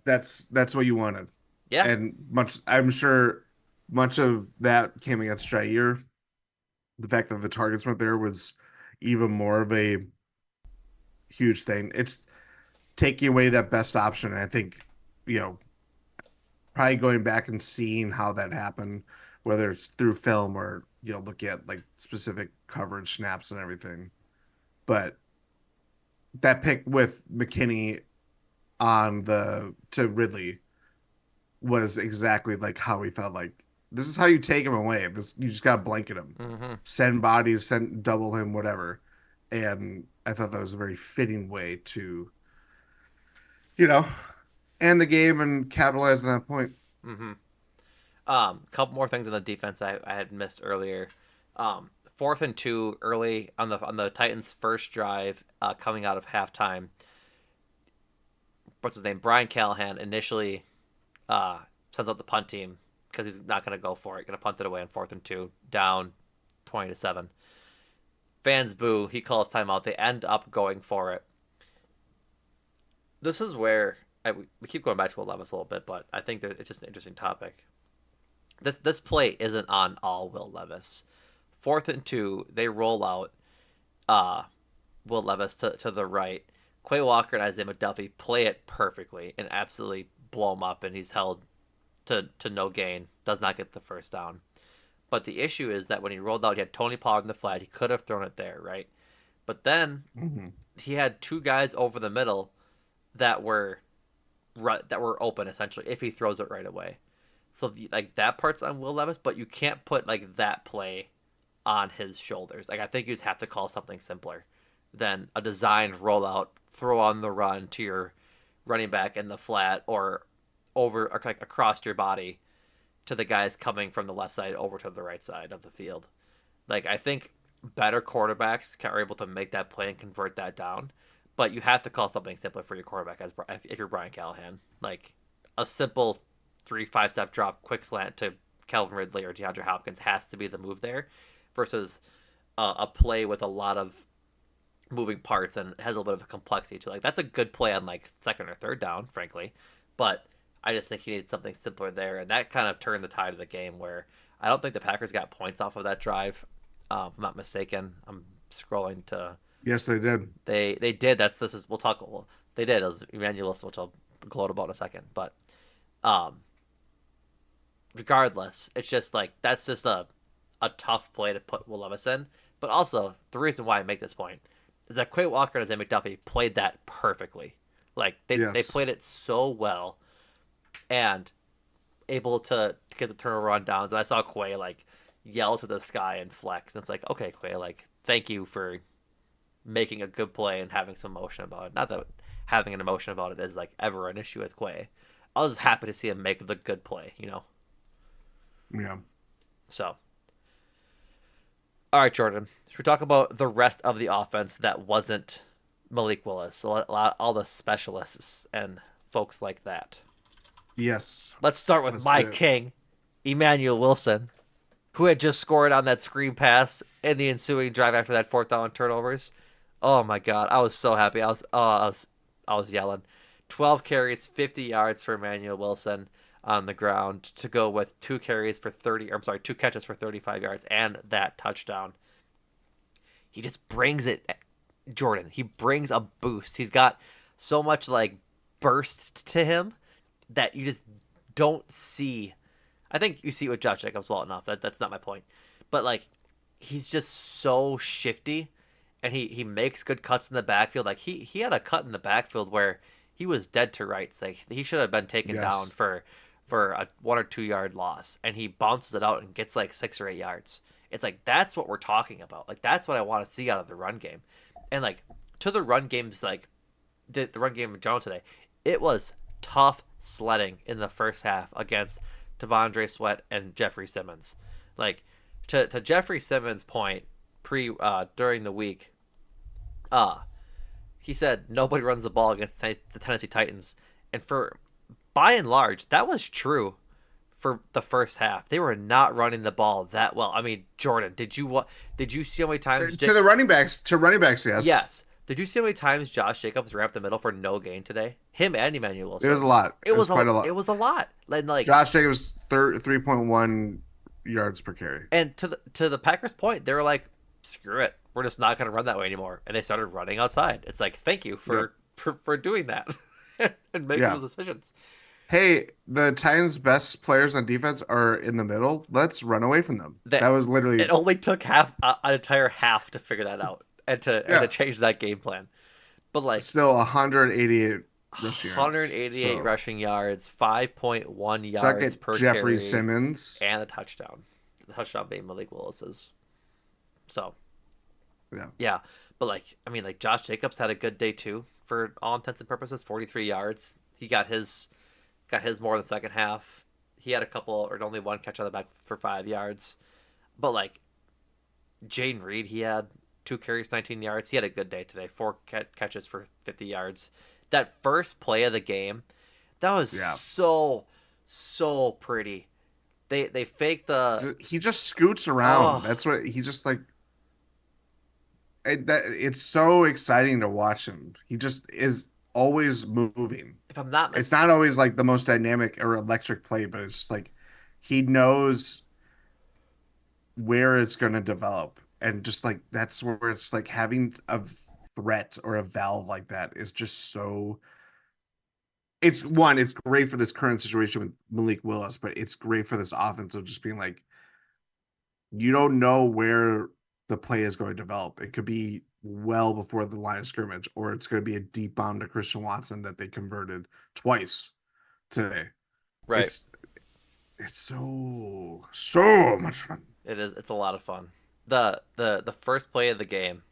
That's what you wanted, Yeah. and much I'm sure much of that came against Jair. The fact that the targets weren't there was even more of a huge thing. It's taking away that best option. And I think, you know, probably going back and seeing how that happened, whether it's through film or, look at like specific coverage snaps and everything. But that pick with McKinney on the to Ridley was exactly like how we felt like this is how you take him away. This you just gotta blanket him, Mm-hmm. send bodies, send double him, whatever. And I thought that was a very fitting way to, you know, end the game and capitalize on that point. Mm-hmm. Couple more things on the defense I had missed earlier. Fourth and two early on the Titans' first drive, coming out of halftime. What's his name? Brian Callahan initially sends out the punt team because he's not going to go for it. Going to punt it away on fourth and two, down 20-7. Fans boo. He calls timeout. They end up going for it. This is where we keep going back to Levis a little bit, but I think that it's just an interesting topic. This play isn't on all Will Levis. Fourth and two, they roll out uh, Will Levis to the right. Quay Walker and Isaiah McDuffie play it perfectly and absolutely blow him up, and he's held to no gain. Does not get the first down. But the issue is that when he rolled out, he had Tony Pollard in the flat. He could have thrown it there, right? But then Mm-hmm. he had two guys over the middle that were that were open essentially if he throws it right away. So like that part's on Will Levis, but you can't put like that play on his shoulders. Like I think you just have to call something simpler than a designed rollout, throw on the run to your running back in the flat or over or like across your body to the guys coming from the left side over to the right side of the field. Like I think better quarterbacks are able to make that play and convert that down, but you have to call something simpler for your quarterback as if you're Brian Callahan. Like a simple 3-5 step drop, quick slant to Calvin Ridley or DeAndre Hopkins has to be the move there, versus a play with a lot of moving parts and has a little bit of a complexity to it. Like that's a good play on like second or third down, frankly, but I just think he needs something simpler there, and that kind of turned the tide of the game. Where I don't think the Packers got points off of that drive. If I'm not mistaken. I'm scrolling to Yes, they did. they did. This is we'll talk. Well, they did. It was Emmanuel's, which I'll gloat about in a second. But um, regardless, it's just like that's just a tough play to put Will Levis in. But also the reason why I make this point is that Quay Walker and Isaiah McDuffie played that perfectly. Like they Yes. played it so well and able to get the turnover on downs. And I saw Quay like yell to the sky and flex. And it's like, okay, Quay, like thank you for making a good play and having some emotion about it. Not that having an emotion about it is like ever an issue with Quay. I was happy to see him make the good play, you know. Yeah. So, all right, Jordan. Should we talk about the rest of the offense that wasn't Malik Willis, all the specialists and folks like that. Yes. Let's start with Let's do my it. king, Emmanuel Wilson, who had just scored on that screen pass in the ensuing drive after that fourth down turnovers. Oh my god, I was so happy. I was yelling. 12 carries, 50 yards for Emmanuel Wilson on the ground to go with two carries for 30, or I'm sorry, two catches for 35 yards and that touchdown. He just brings it, Jordan. He brings a boost. He's got so much like burst to him that you just don't see. I think you see it with Josh Jacobs well enough. That's not my point. But like he's just so shifty and he makes good cuts in the backfield. Like he had a cut in the backfield where he was dead to rights. Like he should have been taken down Yes. for a 1 or 2 yard loss, and he bounces it out and gets like 6 or 8 yards. It's like that's what we're talking about. Like that's what I want to see out of the run game, and like to the run games like the run game in general today, it was tough sledding in the first half against Devondre Sweat and Jeffrey Simmons. Like to Jeffrey Simmons' point during the week, uh he said nobody runs the ball against the Tennessee Titans, and for by and large that was true for the first half. They were not running the ball that well. I mean, Jordan, did you see how many times To the running backs, yes. Yes. Did you see how many times Josh Jacobs ran up the middle for no gain today? Him and Emmanuel It was a Wilson. lot. It was quite a It lot. was a lot. And like Josh Jacobs 3.1 yards per carry. and to the Packers' point, they were like, screw it. We're just not gonna run that way anymore. And they started running outside. It's like, thank you Yep. for doing that and making Yeah. those decisions. Hey, the Titans' best players on defense are in the middle. Let's run away from them. That That was literally, it only took an entire half to figure that out and to yeah, change that game plan. But like still 188 rushing yards. 188 So rushing yards, 5.1 suck yards at per Jeffrey carry, Simmons. and a touchdown. The touchdown being Malik Willis's. So Yeah. yeah, but like I mean, like Josh Jacobs had a good day too for all intents and purposes. 43 yards. He got his more in the second half. He had a couple or only one catch on the back for 5 yards. But like Jaden Reed, he had two carries, 19 yards. He had a good day today. Four catches for 50 yards. That first play of the game, that was Yeah. so pretty. They faked the He just scoots around. oh That's what he just like it's so exciting to watch him. He just is always moving. if I'm not It's mis not always like the most dynamic or electric play, but it's just like he knows where it's going to develop. And just like that's where it's like having a threat or a valve like that is just so it's great for this current situation with Malik Willis, but it's great for this offense of just being like you don't know where the play is going to develop. It could be well before the line of scrimmage, or it's going to be a deep bomb to Christian Watson that they converted twice today. right. It's it's so much fun. It is. It's a lot of fun. The first play of the game,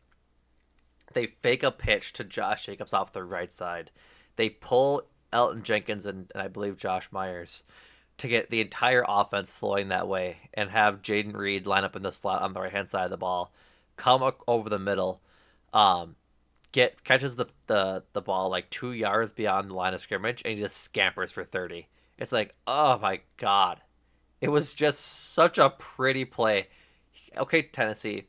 they fake a pitch to Josh Jacobs off the right side. They pull Elton Jenkins and I believe Josh Myers to get the entire offense flowing that way and have Jaden Reed line up in the slot on the right hand side of the ball, come over the middle, um, get catches the ball like 2 yards beyond the line of scrimmage and he just scampers for 30. It's like, oh my god. It was just such a pretty play. Okay, Tennessee,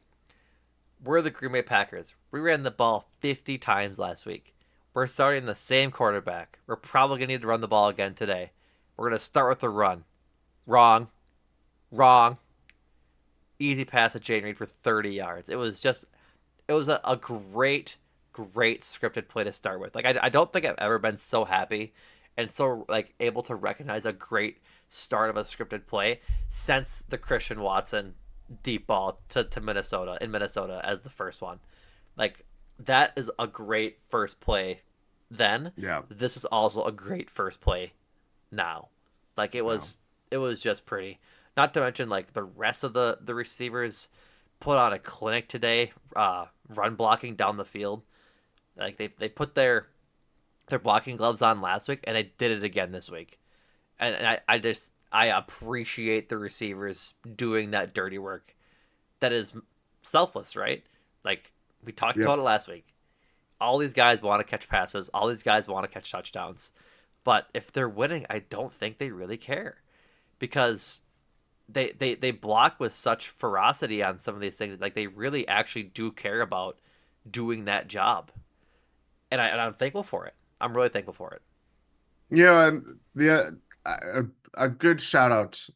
we're the Green Bay Packers. We ran the ball 50 times last week. We're starting the same quarterback. We're probably going to need to run the ball again today. We're going to start with the run. Wrong. Wrong. Easy pass to Jane Reed for 30 yards. It was a great scripted play to start with. Like, I don't think I've ever been so happy and so, like, able to recognize a great start of a scripted play since the Christian Watson deep ball to Minnesota in Minnesota as the first one. Like that is a great first play then. Yeah, This is also a great first play now. Like no, it was just pretty. Not to mention like the rest of the receivers put on a clinic today, run blocking down the field. Like they put their blocking gloves on last week and they did it again this week. And I just I appreciate the receivers doing that dirty work that is selfless, right? Like we talked yep, about it last week. All these guys want to catch passes. All these guys want to catch touchdowns. But if they're winning, I don't think they really care because they block with such ferocity on some of these things. Like they really actually do care about doing that job, and I'm thankful for it. I'm really thankful for it. Yeah, and a good shout out.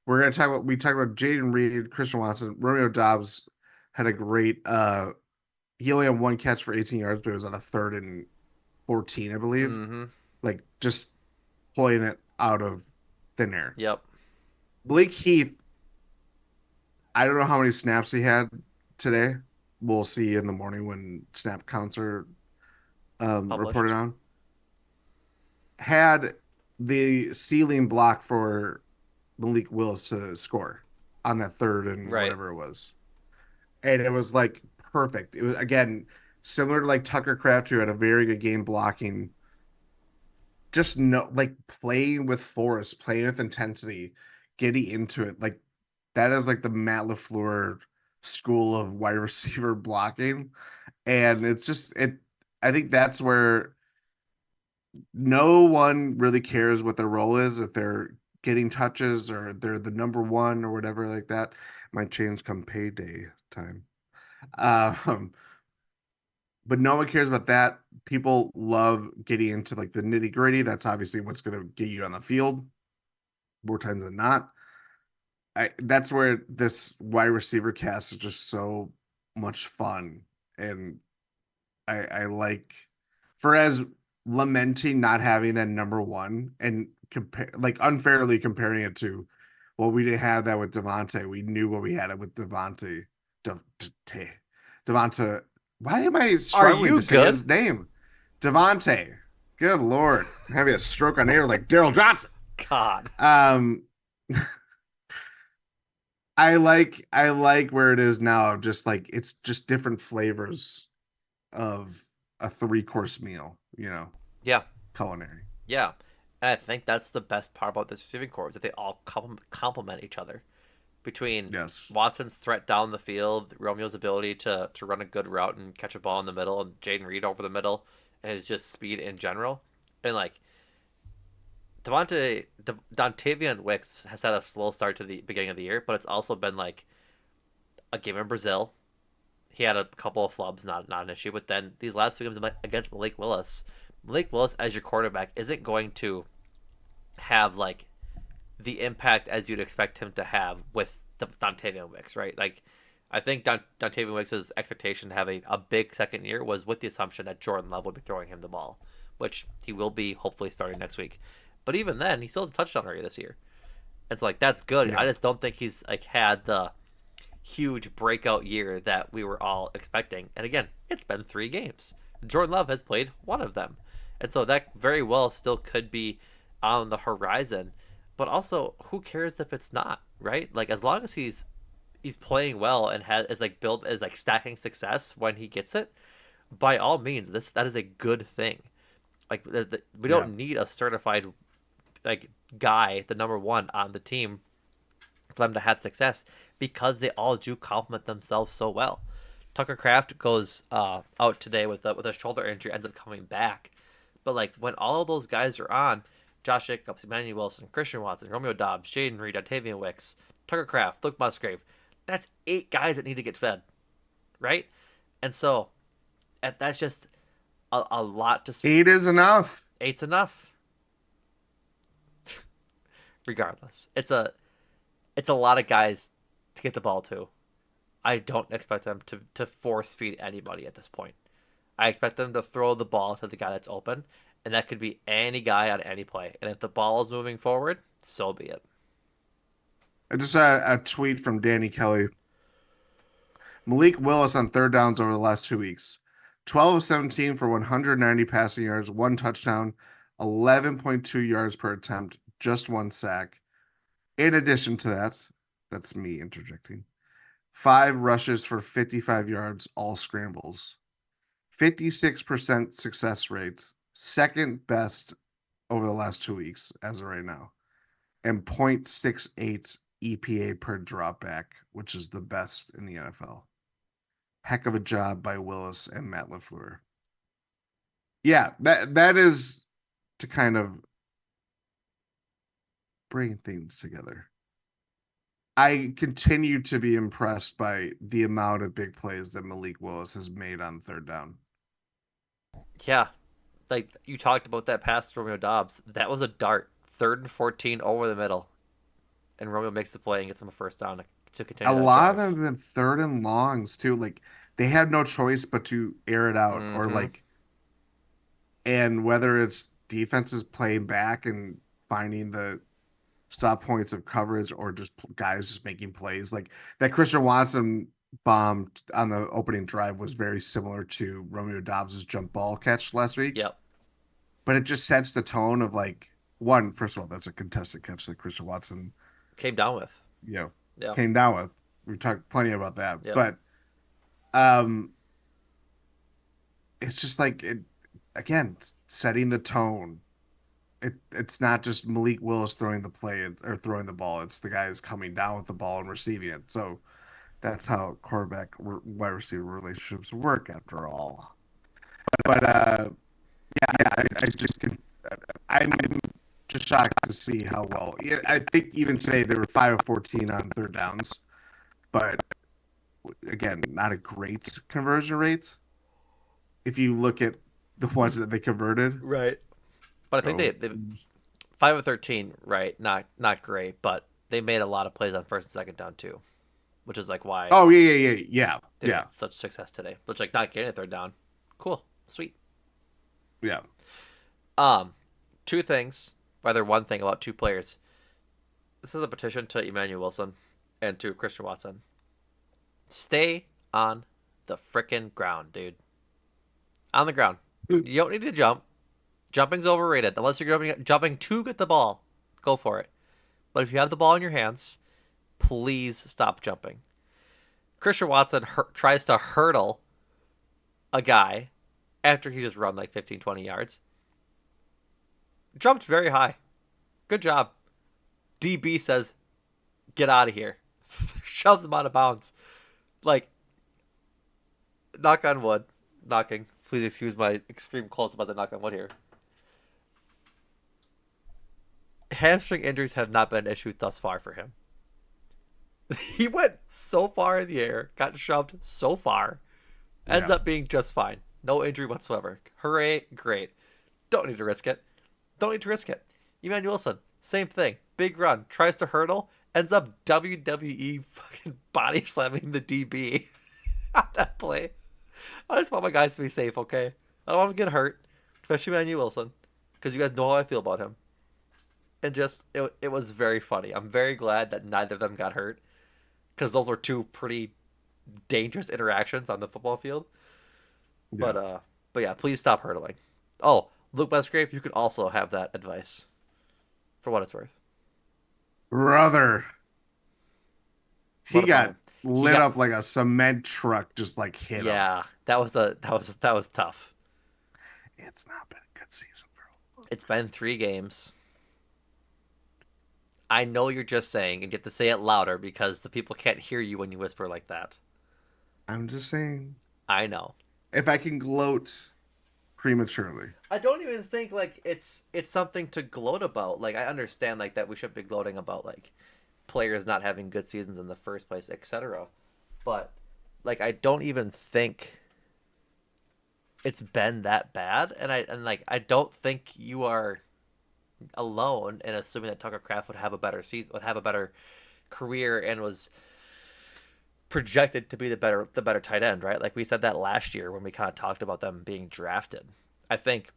We're gonna talk about we talked about Jaden Reed, Christian Watson, Romeo Dobbs had a great he only had one catch for 18 yards, but it was on a 3rd and 14, I believe. Mm-hmm. Like just pulling it out of thin air. Yep. Blake Heath, I don't know how many snaps he had today. We'll see in the morning when snap counts are reported Published. on. Had the ceiling block for Malik Willis to score on that 3rd and Right. whatever it was. And it was like perfect. It was again similar to like Tucker Craft, who had a very good game blocking. Just no like playing with force, playing with intensity, getting into it. Like that is like the Matt LaFleur school of wide receiver blocking. And it's just it I think that's where no one really cares what their role is, if they're getting touches or they're the number one or whatever like that. Might change come payday time. Um, but no one cares about that. People love getting into like the nitty gritty. That's obviously what's going to get you on the field more times than not. That's where this wide receiver cast is just so much fun, and I like for as lamenting not having that number one and compare like unfairly comparing it to, well, we didn't have that with Devontae. We knew what we had it with Devontae. Devontae. Why am I Are struggling you to say good? his name? Devontae. Good Lord. I'm having a stroke on air like Daryl Johnson. God. Um I like where it is now, just like it's just different flavors of a 3-course meal, Yeah. culinary. Yeah. And I think that's the best part about this receiving core is that they all complement each other. Between Yes. Watson's threat down the field, Romeo's ability to run a good route and catch a ball in the middle, and Jaden Reed over the middle, and his just speed in general. And like Dontavian Wicks has had a slow start to the beginning of the year, but it's also been like a game in Brazil. He had a couple of flubs, not an issue. But then these last two games against Malik Willis as your quarterback isn't going to have like the impact as you'd expect him to have with Dontavian Wicks, right? Like, I think Dontavian Wicks' expectation to have a big second year was with the assumption that Jordan Love would be throwing him the ball, which he will be hopefully starting next week. But even then, he still has a touchdown already this year. It's like that's good. I Yeah. just don't think he's like had the huge breakout year that we were all expecting. And again, it's been 3 games. Jordan Love has played one of them. And so that very well still could be on the horizon. But also, who cares if it's not, right? Like as long as he's playing well and has is like built is like stacking success when he gets it, by all means, that is a good thing. Like we Yeah. don't need a certified like guy, the number one on the team for them to have success because they all do complement themselves so well. Tucker Craft goes out today with a shoulder injury, ends up coming back. But like when all of those guys are on, Josh Jacobs, Emmanuel Wilson, Christian Watson, Romeo Dobbs, Jaden Reed, Octavian Wicks, Tucker Craft, Luke Musgrave, that's 8 guys that need to get fed, right? And so that's just a lot to. 8 is enough. Eight's enough, regardless. It's a lot of guys to get the ball to. I don't expect them to force feed anybody at this point. I expect them to throw the ball to the guy that's open, and that could be any guy on any play. And if the ball is moving forward, so be it. I just saw a tweet from Danny Kelly. Malik Willis on 3rd downs over the last 2 weeks. 12 of 17 for 190 passing yards, 1 touchdown, 11.2 yards per attempt, just 1 sack. In addition to that, that's me interjecting. 5 rushes for 55 yards, all scrambles. 56% success rate, second best over the last 2 weeks as of right now, and 0.68 EPA per dropback, which is the best in the NFL. Heck of a job by Willis and Matt LaFleur. Yeah, that is to kind of bring things together. I continue to be impressed by the amount of big plays that Malik Willis has made on third down. Yeah, like you talked about that pass to Romeo Dobbs. That was a dart, 3rd and 14 over the middle, and Romeo makes the play and gets him a first down to A continue that lot of drive. them have been third and longs too. Like they had no choice but to air it out or Mm-hmm. like, and whether it's defenses playing back and finding the stop points of coverage or just guys just making plays like that Christian Watson bomb on the opening drive was very similar to Romeo Dobbs's jump ball catch last week, Yep. but it just sets the tone of like one, first of all, that's a contested catch that Christian Watson, Came down with. you know, Yeah. came down with. We've talked plenty about that, Yep. but um it's just like it again, setting the tone. It's not just Malik Willis throwing the play or throwing the ball. It's the guys coming down with the ball and receiving it. So that's how quarterback wide receiver relationships work after all. But yeah, I just can. I'm just shocked to see how well. Yeah, I think even today they were 5 of 14 on third downs, but again, not a great conversion rate. If you look at the ones that they converted, Right. But I think so they 5 of 13, right? Not great, but they made a lot of plays on first and second down too, which is like why oh yeah, they yeah, had such success today. Which like not getting a third down, cool, sweet. yeah. Um, Two things, rather one thing about two players. This is a petition to Emmanuel Wilson and to Christian Watson. Stay on the frickin' ground, dude. On the ground. You don't need to jump. Jumping's overrated unless you're jumping to get the ball. Go for it. But if you have the ball in your hands, please stop jumping. Christian Watson tries to hurdle a guy after he just run like 15, 20 yards. Jumped very high. Good job. DB says, get out of here. Shoves him out of bounds. Like, knock on wood. Knocking. Please excuse my extreme close up as I knock on wood here. Hamstring injuries have not been an issue thus far for him. He went so far in the air, got shoved so far, ends Yeah. up being just fine. No injury whatsoever. Hooray, great. Don't need to risk it. Don't need to risk it. Emmanuel Wilson, same thing. Big run, tries to hurdle, ends up WWE fucking body slamming the DB on that play. I just want my guys to be safe, okay? I don't want them to get hurt, especially Emmanuel Wilson, because you guys know how I feel about him. And just, it was very funny. I'm very glad that neither of them got hurt, because those were two pretty dangerous interactions on the football field. But Yeah. uh, but yeah, please stop hurdling. Oh, Luke Musgrave, you could also have that advice for what it's worth. Brother, What he about got him? He lit got up like a cement truck, just like hit him. yeah. That was tough. It's not been a good season for him. It's been 3 games. I know you're just saying, and you have to say it louder because the people can't hear you when you whisper like that. I'm just saying, I know. if I can gloat prematurely, I don't even think like it's something to gloat about. Like I understand like that we should be gloating about like players not having good seasons in the first place, etc. But like I don't even think it's been that bad, and like I don't think you are alone in assuming that Tucker Kraft would have a better season, would have a better career, and was projected to be the better tight end, right? Like we said that last year when we kind of talked about them being drafted. I think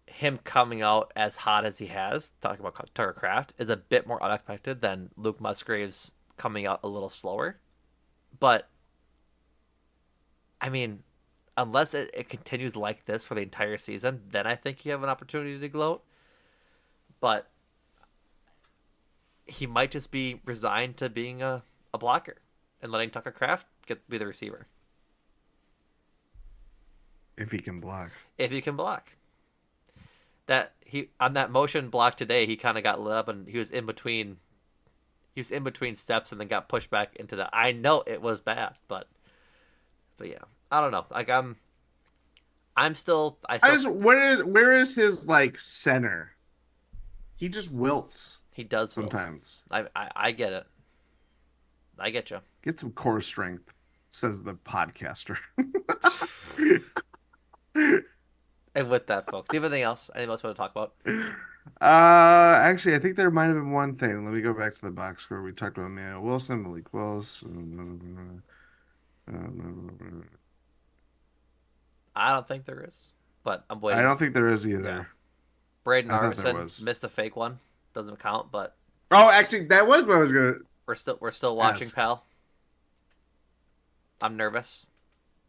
him coming out as hot as he has, talking about Tucker Kraft, is a bit more unexpected than Luke Musgrave's coming out a little slower. But I mean, unless it continues like this for the entire season, then I think you have an opportunity to gloat. But he might just be resigned to being a blocker and letting Tucker Kraft be the receiver if he can block. if he can block. That he on that motion block today, he kind of got lit up and he was in between. He was in between steps and then got pushed back into the. I know it was bad, but yeah, I don't know. Like I I still, just where is his like center? He just wilts he does wilt. sometimes. I get it. I get you. Get some core strength, says the podcaster. And with that, folks, do you have anything else? Anything else you want to talk about? Actually, I think there might have been one thing. Let me go back to the box score. We talked about Mayo Wilson, Malik Willis. I don't think there is, but I'm I waiting. don't think there is Yeah, either. Braden I thought there Arvison was. missed a fake one. Doesn't count, but Oh, actually, that was what I was gonna we're still watching, ask. pal. I'm nervous.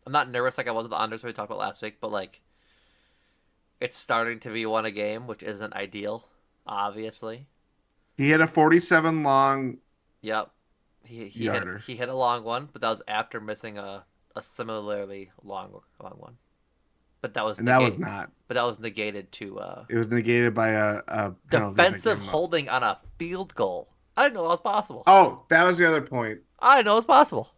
I'm not nervous like I was with the unders we talked about last week, but like it's starting to be one a game, which isn't ideal, obviously. He had a 47 long Yep. He hit yarder, he hit a long one, but that was after missing a similarly long one. But that was and that was negate not. but that was negated to It was negated by a penalty that gave defensive him up. holding on a field goal. I didn't know that was possible. Oh, that was the other point. I didn't know it was possible.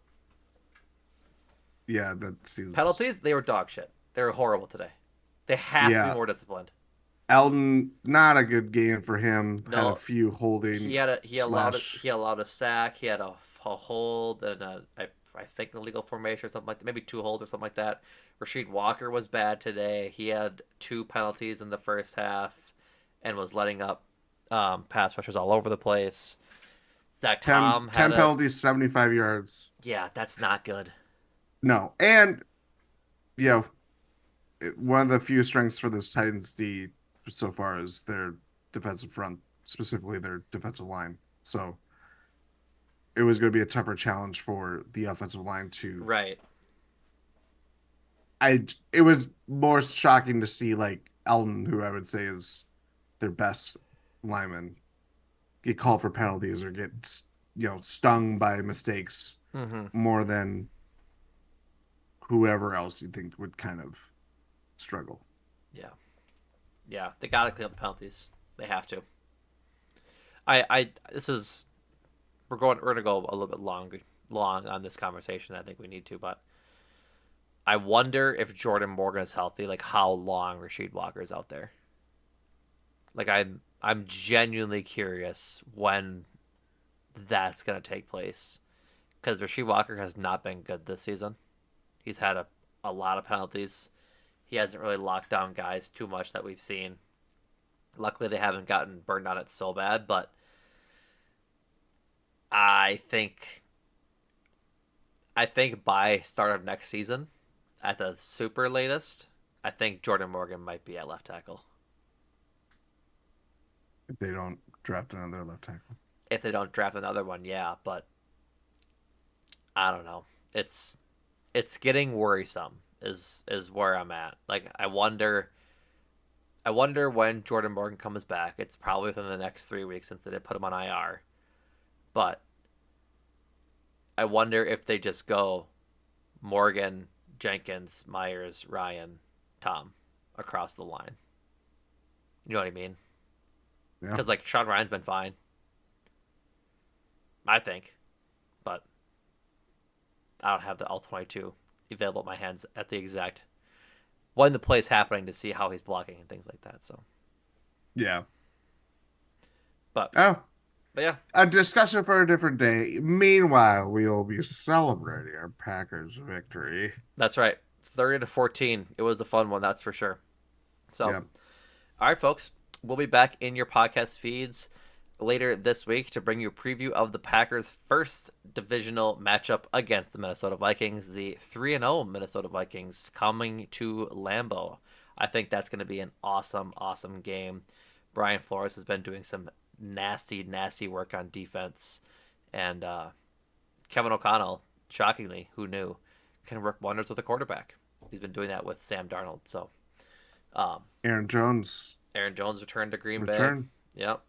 Yeah, that seems. Penalties, they were dog shit. They were horrible today. They have to be Yeah, more disciplined. Elton, not a good game for him. Had a No, few holding slash. he allowed a sack. He had a hold and I think an illegal formation or something like that. Maybe two holds or something like that. Rasheed Walker was bad today. He had two penalties in the first half and was letting up pass rushers all over the place. Zach 10, Tom had 10 a penalties, 75 yards. yeah, that's not good. No. And, you know, one of the few strengths for this Titans D so far is their defensive front, specifically their defensive line. So it was going to be a tougher challenge for the offensive line to. Right. It was more shocking to see like Elton, who I would say is their best lineman, get called for penalties or get stung by mistakes Mm-hmm. more than whoever else you think would kind of struggle. Yeah. Yeah. They gotta clean up the penalties. They have to. I this is we're gonna go a little bit long on this conversation. I think we need to, but I wonder if Jordan Morgan is healthy, like how long Rasheed Walker is out there. Like I'm genuinely curious when that's gonna take place because Rasheed Walker has not been good this season. He's had a lot of penalties. He hasn't really locked down guys too much that we've seen. Luckily, they haven't gotten burned on it so bad, but I think I think by start of next season, at the super latest, I think Jordan Morgan might be at left tackle If they don't draft another left tackle. if they don't draft another one. Yeah, but I don't know. It's getting worrisome. Is where I'm at. Like I wonder when Jordan Morgan comes back. It's probably within the next 3 weeks since they did put him on IR. But I wonder if they just go Morgan, Jenkins, Myers, Ryan, Tom across the line. You know what I mean? Yeah. Because like Sean Ryan's been fine, I think, but I don't have the L-22 available at my hands at the exact when the play's happening to see how he's blocking and things like that. So, Yeah. but Oh, but yeah, a discussion for a different day. Meanwhile, we will be celebrating our Packers victory. that's right. 30-14. It was a fun one, that's for sure. So, Yeah. all right, folks, we'll be back in your podcast feeds later this week to bring you a preview of the Packers' first divisional matchup against the Minnesota Vikings, the 3-0 Minnesota Vikings coming to Lambeau. I think that's going to be an awesome, awesome game. Brian Flores has been doing some nasty, nasty work on defense, and Kevin O'Connell, shockingly, who knew, can work wonders with a quarterback. He's been doing that with Sam Darnold. So, um, Aaron Jones Aaron Jones returned to Green Bay. return. Yep.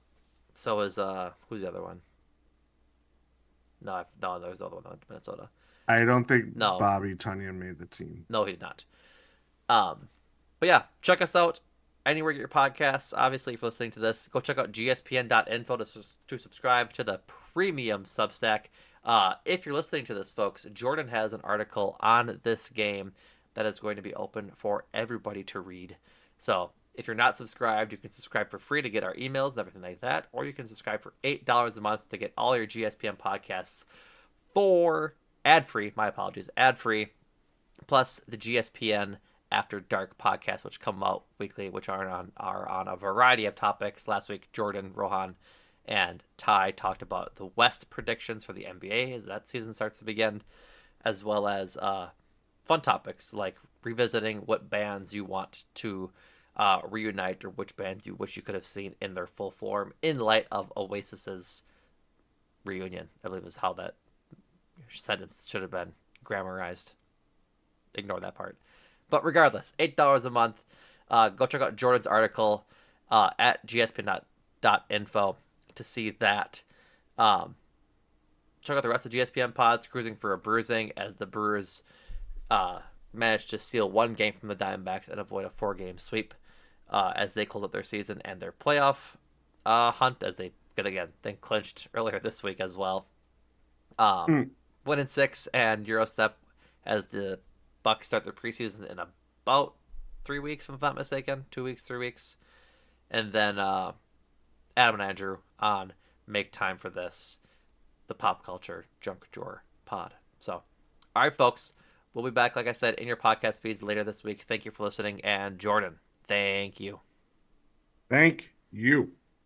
So is who's the other one? No, there's the other one in Minnesota. I don't think No, Bobby Tunyon made the team. no, he did not. Um, but yeah, check us out anywhere you get your podcasts. Obviously, if you're listening to this, go check out gspn.info to subscribe to the premium Substack. If you're listening to this, folks, Jordan has an article on this game that is going to be open for everybody to read. So if you're not subscribed, you can subscribe for free to get our emails and everything like that, or you can subscribe for $8 a month to get all your GSPN podcasts for ad free. My apologies, ad free, plus the GSPN After Dark podcast, which come out weekly, which are on a variety of topics. Last week, Jordan, Rohan, and Ty talked about the West predictions for the NBA as that season starts to begin, as well as fun topics like revisiting what bands you want to reunite or which bands you wish you could have seen in their full form in light of Oasis's reunion. I believe is how that sentence should have been grammarized. Ignore that part. But regardless, $8 a month. Go check out Jordan's article at gspn.info to see that. Um, Check out the rest of GSPN pods, Cruising for a Bruising, as the Brewers managed to steal one game from the Diamondbacks and avoid a 4-game sweep as they close out their season and their playoff hunt, as they get again then clinched earlier this week as well. Um, Mm. 1-6 and Eurostep as the Bucks start their preseason in about 3 weeks, if I'm not mistaken, 2 weeks, 3 weeks, and then Adam and Andrew on Make Time for This, the pop culture junk drawer pod. So, all right, folks, we'll be back, like I said, in your podcast feeds later this week. Thank you for listening, and Jordan, thank you. Thank you.